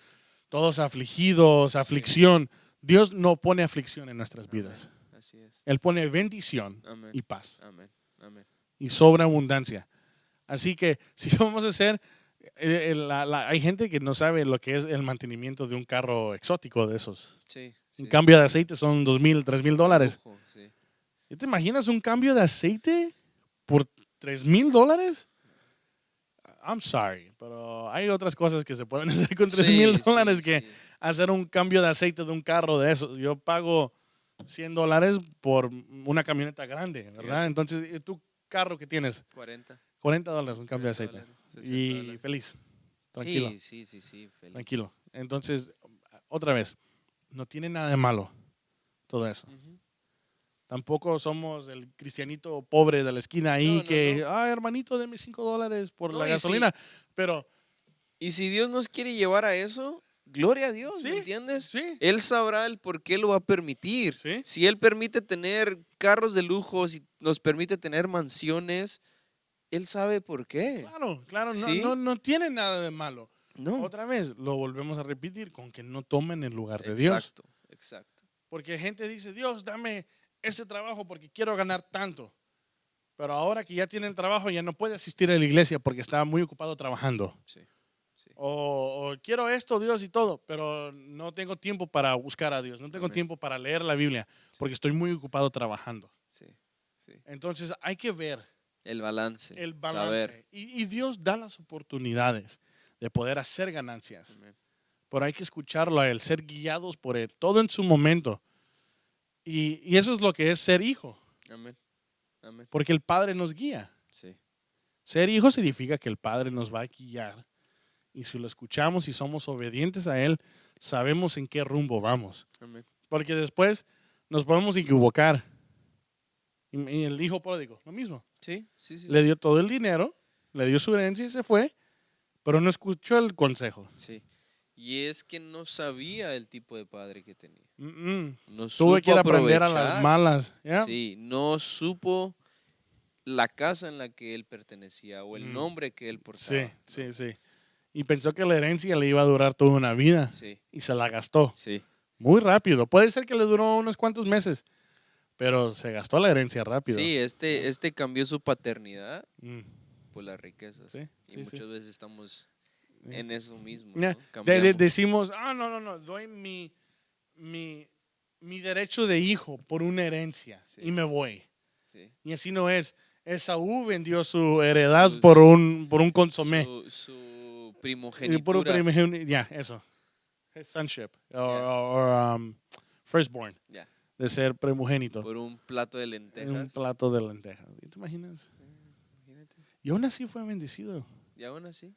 todos afligidos, aflicción. Dios no pone aflicción en nuestras vidas. Amén. Así es. Él pone bendición Amén. y paz Amén. Amén. y sobreabundancia. Así que si vamos a hacer, hay gente que no sabe lo que es el mantenimiento de un carro exótico de esos. Sí. Un cambio de aceite son $2,000, $3,000. Lujo, sí. ¿Y te imaginas un cambio de aceite por $3,000? I'm sorry, pero hay otras cosas que se pueden hacer con $3,000 que sí. hacer un cambio de aceite de un carro de esos. Yo pago $100 por una camioneta grande, ¿verdad? Fíjate. Entonces, ¿tu carro que tienes? 40. $40 un cambio de aceite. $60, Y $60. feliz. Tranquilo. Sí, feliz. Tranquilo. Entonces, otra vez, no tiene nada de malo todo eso. Ujú. Tampoco somos el cristianito pobre de la esquina ahí No. que, hermanito, deme $5 por No, la y gasolina. Pero, Y si Dios nos quiere llevar a eso, gloria a Dios, Sí, ¿me entiendes? sí. Él sabrá el por qué lo va a permitir. Sí. Si Él permite tener carros de lujo, si nos permite tener mansiones, Él sabe por qué. claro, ¿Sí? no tiene nada de malo. No. Otra vez, lo volvemos a repetir, con que no tomen el lugar de Dios. Exacto. Porque gente dice, Dios, dame este trabajo porque quiero ganar tanto. Pero ahora que ya tiene el trabajo, ya no puede asistir a la iglesia porque está muy ocupado trabajando. Sí. O quiero esto, Dios y todo, pero no tengo tiempo para buscar a Dios, no tengo Amén. tiempo para leer la Biblia porque estoy muy ocupado trabajando. Sí. Entonces hay que ver El balance. el balance. Saber. Y Dios da las oportunidades de poder hacer ganancias. Amén. Pero hay que escucharlo a Él, ser guiados por Él, todo en su momento. Y eso es lo que es ser hijo, Amén. porque el Padre nos guía. Sí. Ser hijo significa que el Padre nos va a guiar. Y si lo escuchamos y somos obedientes a Él, sabemos en qué rumbo vamos. Amén. Porque después nos podemos equivocar. Y el hijo pródigo, lo mismo. Sí. Le dio todo el dinero, le dio su herencia y se fue, pero no escuchó el consejo. Sí. Y es que no sabía el tipo de padre que tenía. No No Tuve que ir a supo aprender a las aprovechar. malas. ¿ya? Sí, no supo la casa en la que él pertenecía o el nombre que él portaba. Sí. Y pensó que la herencia le iba a durar toda una vida. Sí. Y se la gastó. Sí. Muy rápido. Puede ser que le duró unos cuantos meses, pero se gastó la herencia rápido. Sí, este cambió su paternidad Mm. por las riquezas. Sí, Y sí, muchas veces estamos Sí. en eso mismo. Ya, ¿no? Cambiamos. decimos, no, doy mi derecho de hijo por una herencia Sí. y me voy. Sí. Y así no es. Esaú vendió su heredad Sus- por un consomé. Su Y primogenitura. Ya, eso. His sonship. Or firstborn. Ya. De ser primogénito. Por un plato de En lentejas. un plato de lentejas. ¿Te imaginas? Imagínate. Y aún así fue bendecido. Y aún así.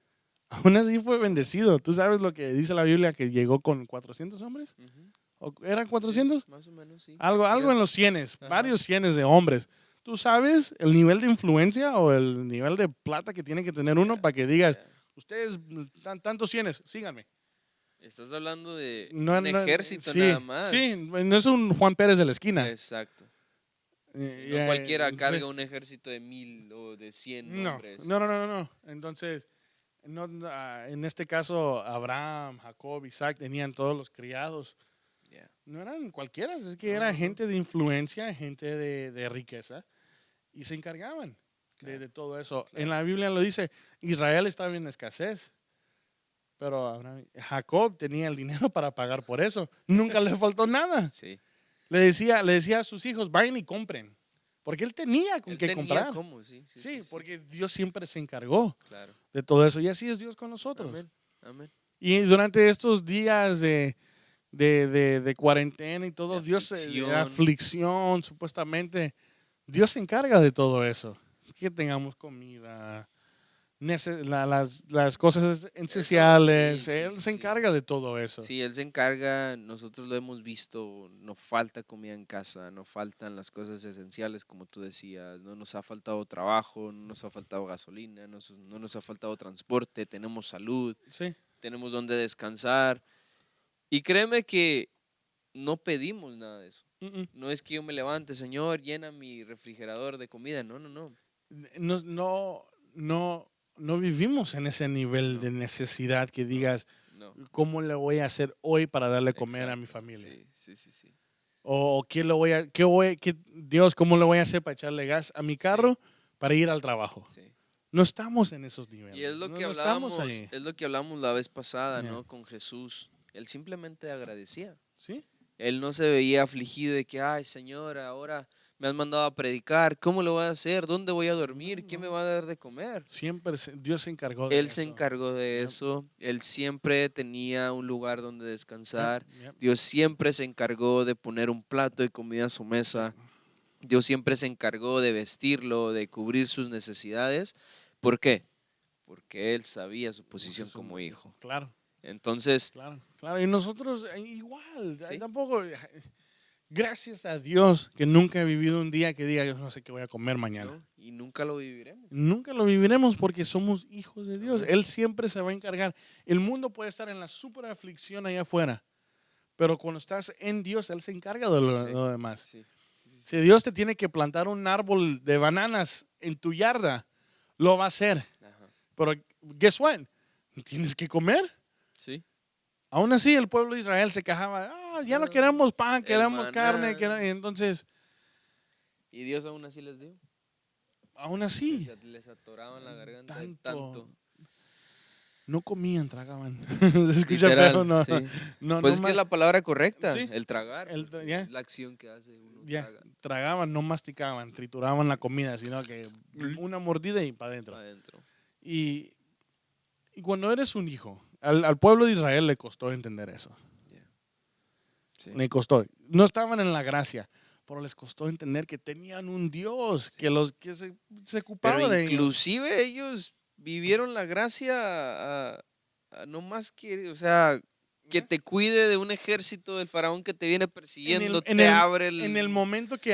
Aún así fue bendecido. ¿Tú sabes lo que dice la Biblia? Que llegó con 400 hombres. Ujú. ¿O ¿Eran 400? Sí, más o menos, sí. Algo en los cienes. Ajá. Varios cienes de hombres. ¿Tú sabes el nivel de influencia o el nivel de plata que tiene que tener uno para que digas, Ya. ustedes tantos cienes, síganme? Estás hablando de No, un ejército sí, nada más. Sí, no es un Juan Pérez de la esquina. Exacto. No No cualquiera carga un ejército de 1000 o de 100 hombres. No. Entonces, en este caso, Abraham, Jacob, Isaac tenían todos los criados. Ya. No eran cualquiera, es que No, era no. gente de influencia, gente de riqueza. Y se encargaban Claro. de todo eso. En la Biblia lo dice, Israel estaba en escasez. Pero Jacob tenía el dinero para pagar por eso. Nunca le faltó nada. Sí. Le decía a sus hijos, vayan y compren. Porque él tenía con Él qué tenía comprar. cómo, sí, sí, Sí, sí, sí. porque Dios siempre se encargó Claro. de todo eso. Y así es Dios con nosotros. Amén. Amén. Y durante estos días de cuarentena y todo, Dios, de Aflicción. aflicción, supuestamente, Dios se encarga de todo eso. Que tengamos comida, las cosas esenciales, sí, sí, Él sí, se sí. encarga de todo eso. Sí, Él se encarga, nosotros lo hemos visto, no falta comida en casa, no faltan las cosas esenciales, como tú decías, no nos ha faltado trabajo, no nos ha faltado gasolina, no nos ha faltado transporte, tenemos salud, Sí. tenemos donde descansar. Y créeme que no pedimos nada de eso. No es que yo me levante, Señor, llena mi refrigerador de comida, no, no, no. No vivimos en ese nivel No, de necesidad que digas, no. ¿cómo le voy a hacer hoy para darle comer a mi Exacto, familia? sí, sí, sí, sí. O Dios, ¿cómo le voy a hacer para echarle gas a mi carro para ir al trabajo? Sí. No estamos en esos niveles. Y es lo que No estamos hablábamos, ahí. es lo que hablamos la vez pasada, Yeah. ¿no? Con Jesús. Él simplemente agradecía. ¿Sí? Él no se veía afligido de que, ay, Señor, ahora me has mandado a predicar, ¿cómo lo voy a hacer? ¿Dónde voy a dormir? ¿Quién me va a dar de comer? Siempre Dios se encargó de Él eso. se encargó de Yep. eso. Él siempre tenía un lugar donde descansar. Yep. Dios siempre se encargó de poner un plato de comida a su mesa. Dios siempre se encargó de vestirlo, de cubrir sus necesidades. ¿Por qué? Porque Él sabía su posición como hijo. Claro, Entonces, claro. Y nosotros igual. ¿sí? Tampoco, gracias a Dios que nunca he vivido un día que diga, yo no sé qué voy a comer mañana. ¿no? Y nunca lo viviremos. Nunca lo viviremos porque somos hijos de Dios. Amén. Él siempre se va a encargar. El mundo puede estar en la super aflicción allá afuera, pero cuando estás en Dios, Él se encarga de Sí. lo demás. Sí. Si Dios te tiene que plantar un árbol de bananas en tu yarda, lo va a hacer. Ajá. Pero, guess what? Tienes que comer. Sí. Aún así, el pueblo de Israel se quejaba, ya no queremos pan, El queremos maná. carne. Y entonces, Y Dios aún así les dio. aún así, Les atoraban la garganta de tanto. no comían, tragaban. Se escucha Literal, feo, no. sí. No, Pues no es que es la palabra correcta, Sí. el tragar. El- porque ya. es la acción que hace uno. Ya, Traga tragaban, no masticaban, trituraban la comida, sino que una mordida y para adentro. para adentro. Y cuando eres un hijo, al pueblo de Israel le costó entender eso. Sí. Le costó. No estaban en la gracia, pero les costó entender que tenían un Dios que se ocupaba Pero de ellos. inclusive ellos vivieron la gracia a no más que, o sea, que te cuide de un ejército del faraón que te viene persiguiendo, abre el... En el momento que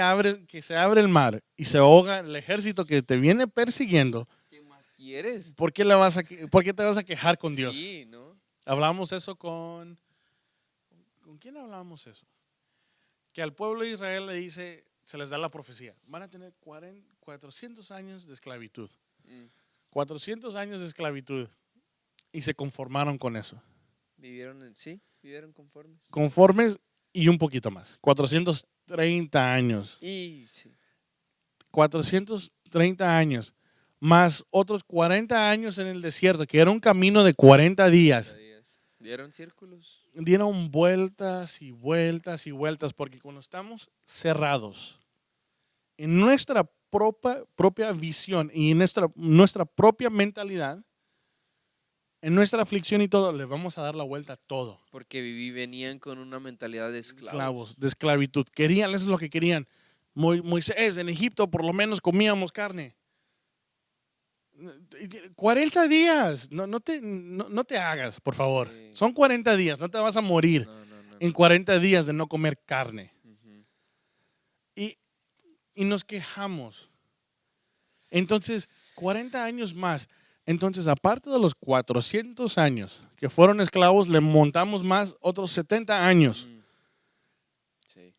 se abre el mar y se ahoga el ejército que te viene persiguiendo, ¿Qué más quieres? ¿por qué te vas a quejar con Dios? Sí, ¿no? Hablamos eso ¿con quién hablamos eso? Que al pueblo de Israel le dice, se les da la profecía, van a tener 400 años de esclavitud. 400 años de esclavitud. Y se conformaron con eso. Vivieron conformes. Conformes y un poquito más. 430 años. Y sí. 430 años. Más otros 40 años en el desierto, que era un camino de 40 días. Dieron círculos. Dieron vueltas y vueltas y vueltas, porque cuando estamos cerrados en nuestra propia visión y en nuestra propia mentalidad, en nuestra aflicción y todo, le vamos a dar la vuelta a todo. Porque venían con una mentalidad de esclavos. Esclavos, de esclavitud. Querían, eso es lo que querían. Moisés, en Egipto por lo menos comíamos carne. 40 días, no te hagas, por favor. Sí. Son 40 días, no te vas a morir en 40 días de no comer carne. Uh-huh. Y nos quejamos. Entonces, 40 años más. Entonces, aparte de los 400 años que fueron esclavos, le montamos más otros 70 años. Sí.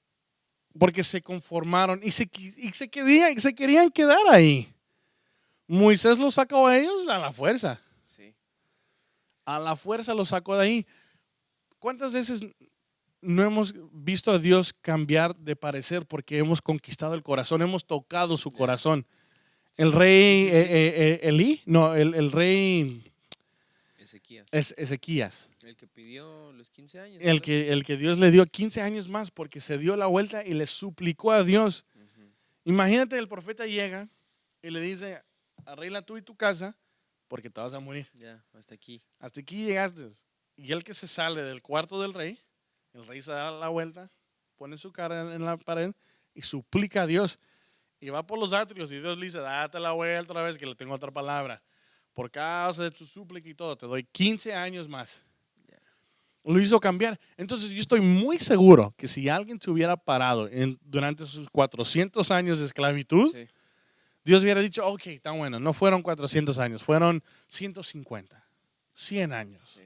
Porque se conformaron y se querían quedar ahí. Moisés los sacó a ellos a la fuerza. Sí. A la fuerza los sacó de ahí. ¿Cuántas veces no hemos visto a Dios cambiar de parecer porque hemos conquistado el corazón, hemos tocado su corazón? El rey el rey Ezequías. El que pidió los 15 años. El que Dios le dio 15 años más porque se dio la vuelta y le suplicó a Dios. Uh-huh. Imagínate, el profeta llega y le dice, arregla tú y tu casa porque te vas a morir. Ya, hasta aquí. Hasta aquí llegaste. Y el que se sale del cuarto del rey, el rey se da la vuelta, pone su cara en la pared y suplica a Dios. Y va por los atrios y Dios le dice, date la vuelta otra vez que le tengo otra palabra. Por causa de tu súplica y todo, te doy 15 años más. Lo hizo cambiar. Entonces yo estoy muy seguro que si alguien se hubiera parado durante sus 400 años de esclavitud, Sí. Dios hubiera dicho, ok, está bueno, no fueron 400 años, fueron 150, 100 años. Sí.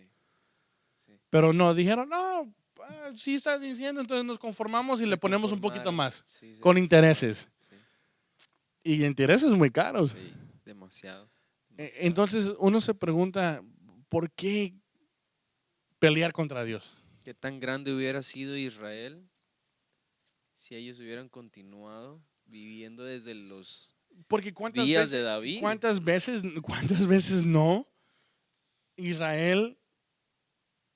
Pero no, dijeron, no, sí está diciendo, entonces nos conformamos y Se le ponemos un poquito conformaron. más, Sí, se con conformaron. intereses. Sí, Y intereses muy caros. sí, demasiado. Entonces uno se pregunta, ¿por qué pelear contra Dios? ¿Qué tan grande hubiera sido Israel si ellos hubieran continuado viviendo desde los Porque días de David? cuántas veces no Israel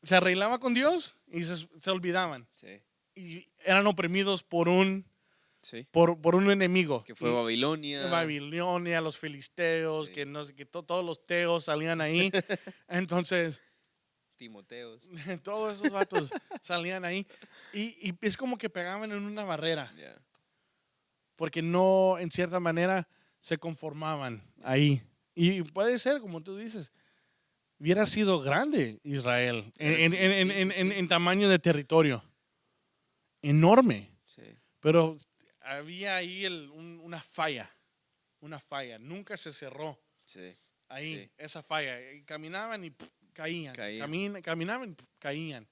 se arreglaba con Dios y se olvidaban Sí, y eran oprimidos por un sí. enemigo. Que fue Y- Babilonia. Babilonia, los filisteos, Sí. que no sé, que todos los teos salían ahí. Entonces, Timoteos. todos esos vatos salían ahí. Y es como que pegaban en una barrera, Ya. porque no, en cierta manera, se conformaban ahí. Y puede ser, como tú dices, hubiera sido grande Israel en tamaño de territorio. Enorme. Sí. Pero había ahí una falla. Una falla. Nunca se cerró Sí. ahí, Sí. esa falla. Y caminaban y caían. Caían. Caminaban y caían.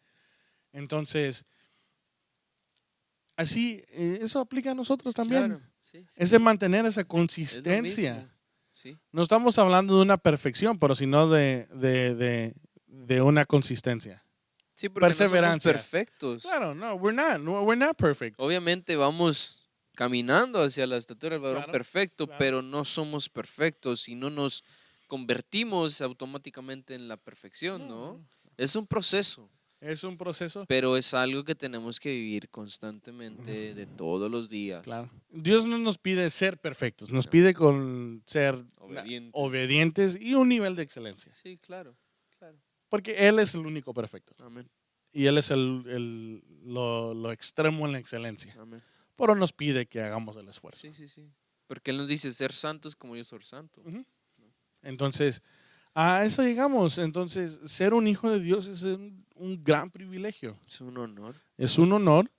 Entonces, así, eso aplica a nosotros también. Claro. Sí, sí. Es de mantener esa Es lo consistencia. mismo. Sí. No estamos hablando de una perfección, pero sino de una consistencia. Sí, porque no somos Perseverancia. perfectos. Claro, no, we're not perfect. Obviamente vamos caminando hacia la estatura del varón Claro, perfecto, claro. pero no somos perfectos y no nos convertimos automáticamente en la perfección, ¿no? Es un proceso, Es un proceso. pero es algo que tenemos que vivir constantemente de todos los días. Claro. Dios no nos pide ser perfectos, nos No. pide con ser Obedientes. y un nivel de excelencia. Sí, claro, claro. Porque Él es el único perfecto. Amén, Y Él es lo extremo en la excelencia. amén. Pero nos pide que hagamos el esfuerzo. Sí, sí, sí. Porque Él nos dice ser santos como yo soy santo. Ujú. Entonces, a eso llegamos. Entonces, ser un hijo de Dios es un gran privilegio. Es un honor. Es un honor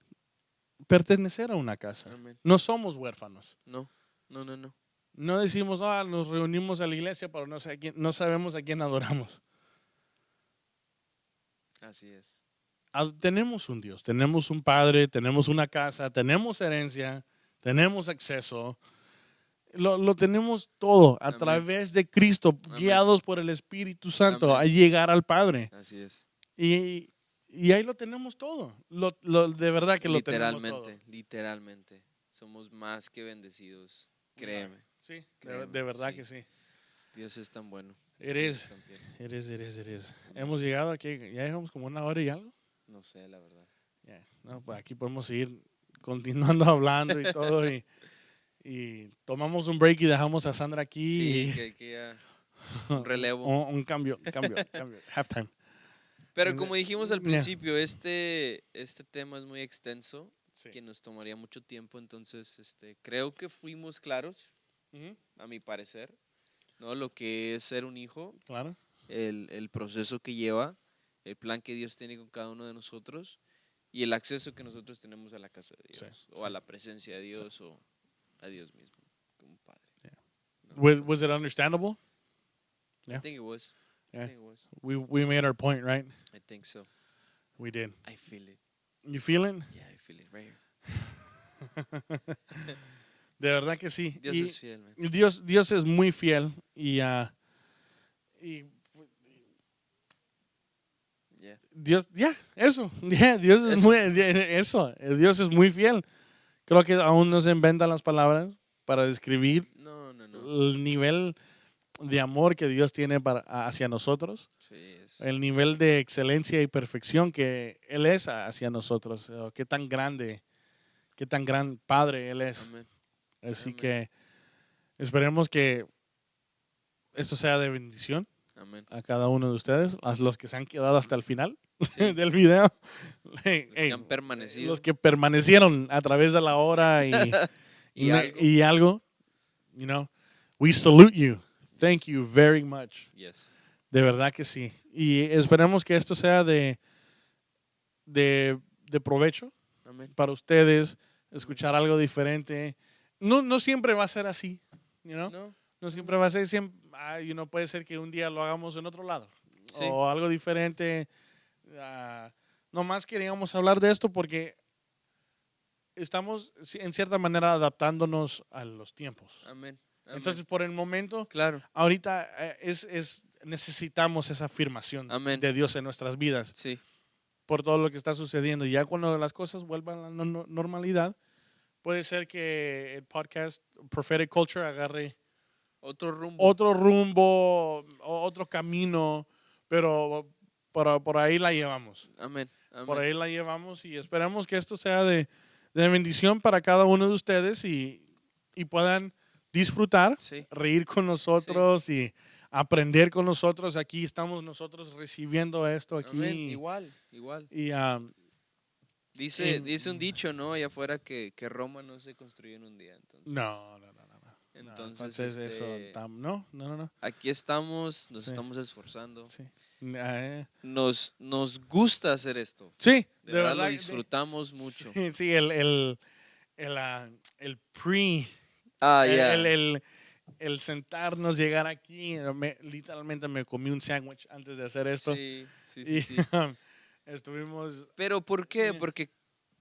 pertenecer a una casa. Amén. No somos huérfanos. No, no, no, no. No decimos, nos reunimos a la iglesia, pero no sabemos a quién adoramos. Así es. Tenemos un Dios, tenemos un Padre, tenemos una casa, tenemos herencia, tenemos acceso. Lo tenemos todo a Amén. través de Cristo, Amén. guiados por el Espíritu Santo Amén. a llegar al Padre. Así es. Y ahí lo tenemos todo. De verdad que lo tenemos todo. Literalmente. Somos más que bendecidos. Créeme. Sí, Créeme, de verdad sí. que sí. Dios es tan bueno. It Dios is. es tan fiel. It is. Hemos llegado aquí, ya llegamos como 1 hora y algo. No sé, la verdad. Yeah. No, pues aquí podemos seguir continuando hablando y todo. Y tomamos un break y dejamos a Sandra aquí. Sí, que ya un relevo. Un cambio. Halftime. Pero como dijimos al Yeah. principio, este tema es muy extenso, Sí. que nos tomaría mucho tiempo, entonces creo que fuimos claros, Ujú. a mi parecer, ¿no? Lo que es ser un hijo, Claro. el proceso que lleva, el plan que Dios tiene con cada uno de nosotros y el acceso que nosotros tenemos a la casa de Dios, Sí, o a la presencia de Dios, o a Dios mismo, como Padre. Yeah. ¿no? Was it Entonces, understandable? I Yeah. think it was. Yeah. I think it was. We made our point, right? I think so. We did. I feel it. You feeling? Yeah, I feel it right here. De verdad que sí. Dios Y es fiel, man. Dios es muy fiel Yeah. Dios, eso. Dios es Eso. muy, eso. Dios es muy fiel. Creo que aún no se inventan las palabras para describir No, no, no. el nivel de amor que Dios tiene hacia nosotros, Sí, es. el nivel de excelencia y perfección que Él es hacia nosotros, qué tan grande, qué tan gran Padre Él es. Amén. Así Amén. que esperemos que esto sea de bendición Amén. a cada uno de ustedes, a los que se han quedado hasta el final Sí. del video. Los que han permanecido. Los que permanecieron a través de la hora Y algo. y algo, you know, we salute you. Thank you very much. Yes. De verdad que sí. Y esperemos que esto sea de provecho Amén. para ustedes, escuchar algo diferente. No siempre va a ser así, you know? No. No siempre va a ser, puede ser que un día lo hagamos en otro lado. Sí. O algo diferente. Nomás queríamos hablar de esto porque estamos en cierta manera adaptándonos a los tiempos. Amén. Amén. Entonces, por el momento, claro. ahorita necesitamos esa afirmación Amén. de Dios en nuestras vidas Sí. por todo lo que está sucediendo. Ya cuando las cosas vuelvan a la normalidad, puede ser que el podcast Prophetic Culture agarre Otro rumbo. otro rumbo, otro camino, pero por ahí la llevamos. Amén. Amén. Por ahí la llevamos y esperamos que esto sea de bendición para cada uno de ustedes y puedan disfrutar, Sí. reír con nosotros y aprender con nosotros. Aquí estamos nosotros recibiendo esto aquí. Amén. Igual. Y Dice un dicho, ¿no? Allá afuera que Roma no se construyó en un día. Entonces, no. Entonces, eso, no. aquí estamos, nos Sí. estamos esforzando. Sí. Nos gusta hacer esto. Sí, De verdad lo disfrutamos mucho. Sí, el pre, Ya. el sentarnos, llegar aquí. Literalmente me comí un sándwich antes de hacer esto. Sí. Y estuvimos, Pero ¿por qué? Sí. Porque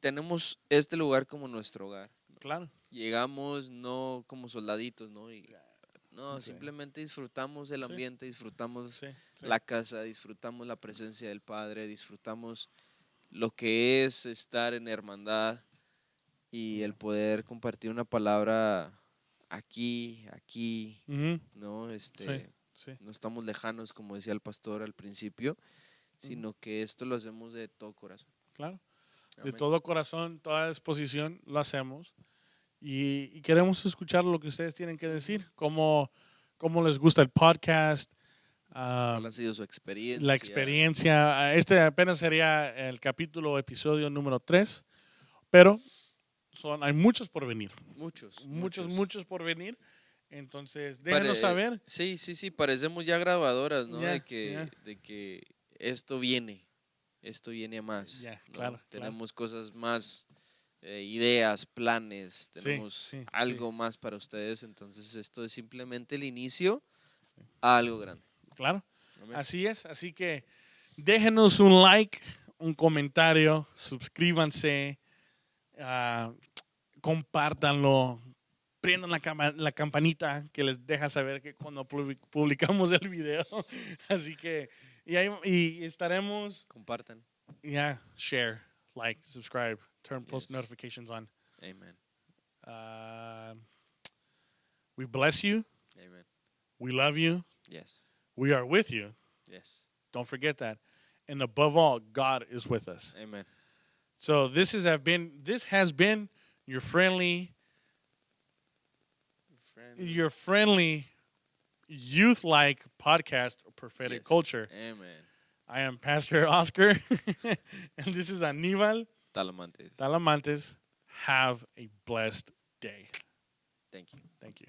tenemos este lugar como nuestro hogar. claro. Llegamos no como soldaditos, ¿no? No, Sí. simplemente disfrutamos el Sí. ambiente, disfrutamos Sí. la casa, disfrutamos la presencia del Padre, disfrutamos lo que es estar en hermandad y el poder compartir una palabra aquí, Ujú. ¿no? Sí. No estamos lejanos, como decía el pastor al principio, sino que esto lo hacemos de todo corazón. Claro. De Amén. todo corazón, toda disposición lo hacemos. Y queremos escuchar lo que ustedes tienen que decir, cómo les gusta el podcast, ¿Cuál ha sido su experiencia? la experiencia. Este apenas sería el episodio número 3, pero hay muchos por venir. Muchos por venir. Entonces, déjenos saber. Sí, parecemos ya grabadoras, ¿no? Ya, de que esto viene a más. Ya, ¿no? claro. Tenemos cosas más, ideas, planes, tenemos sí, algo más para ustedes, entonces esto es simplemente el inicio a algo grande. Claro. Amén. Así es. Así que déjenos un like, un comentario, suscríbanse, compártanlo, prendan la campanita que les deja saber que cuando publicamos el video. Así que, y estaremos, Compartan. share, like, subscribe, turn post Yes. notifications on. Amen. We bless you. Amen. We love you. Yes. We are with you. Yes. Don't forget that. And above all, God is with us. Amen. So this has been your friendly youth-like podcast, Prophetic Yes. Culture. Amen. I am Pastor Oscar, and this is Aníbal Talamantes. Talamantes. Have a blessed day. Thank you. Thank you.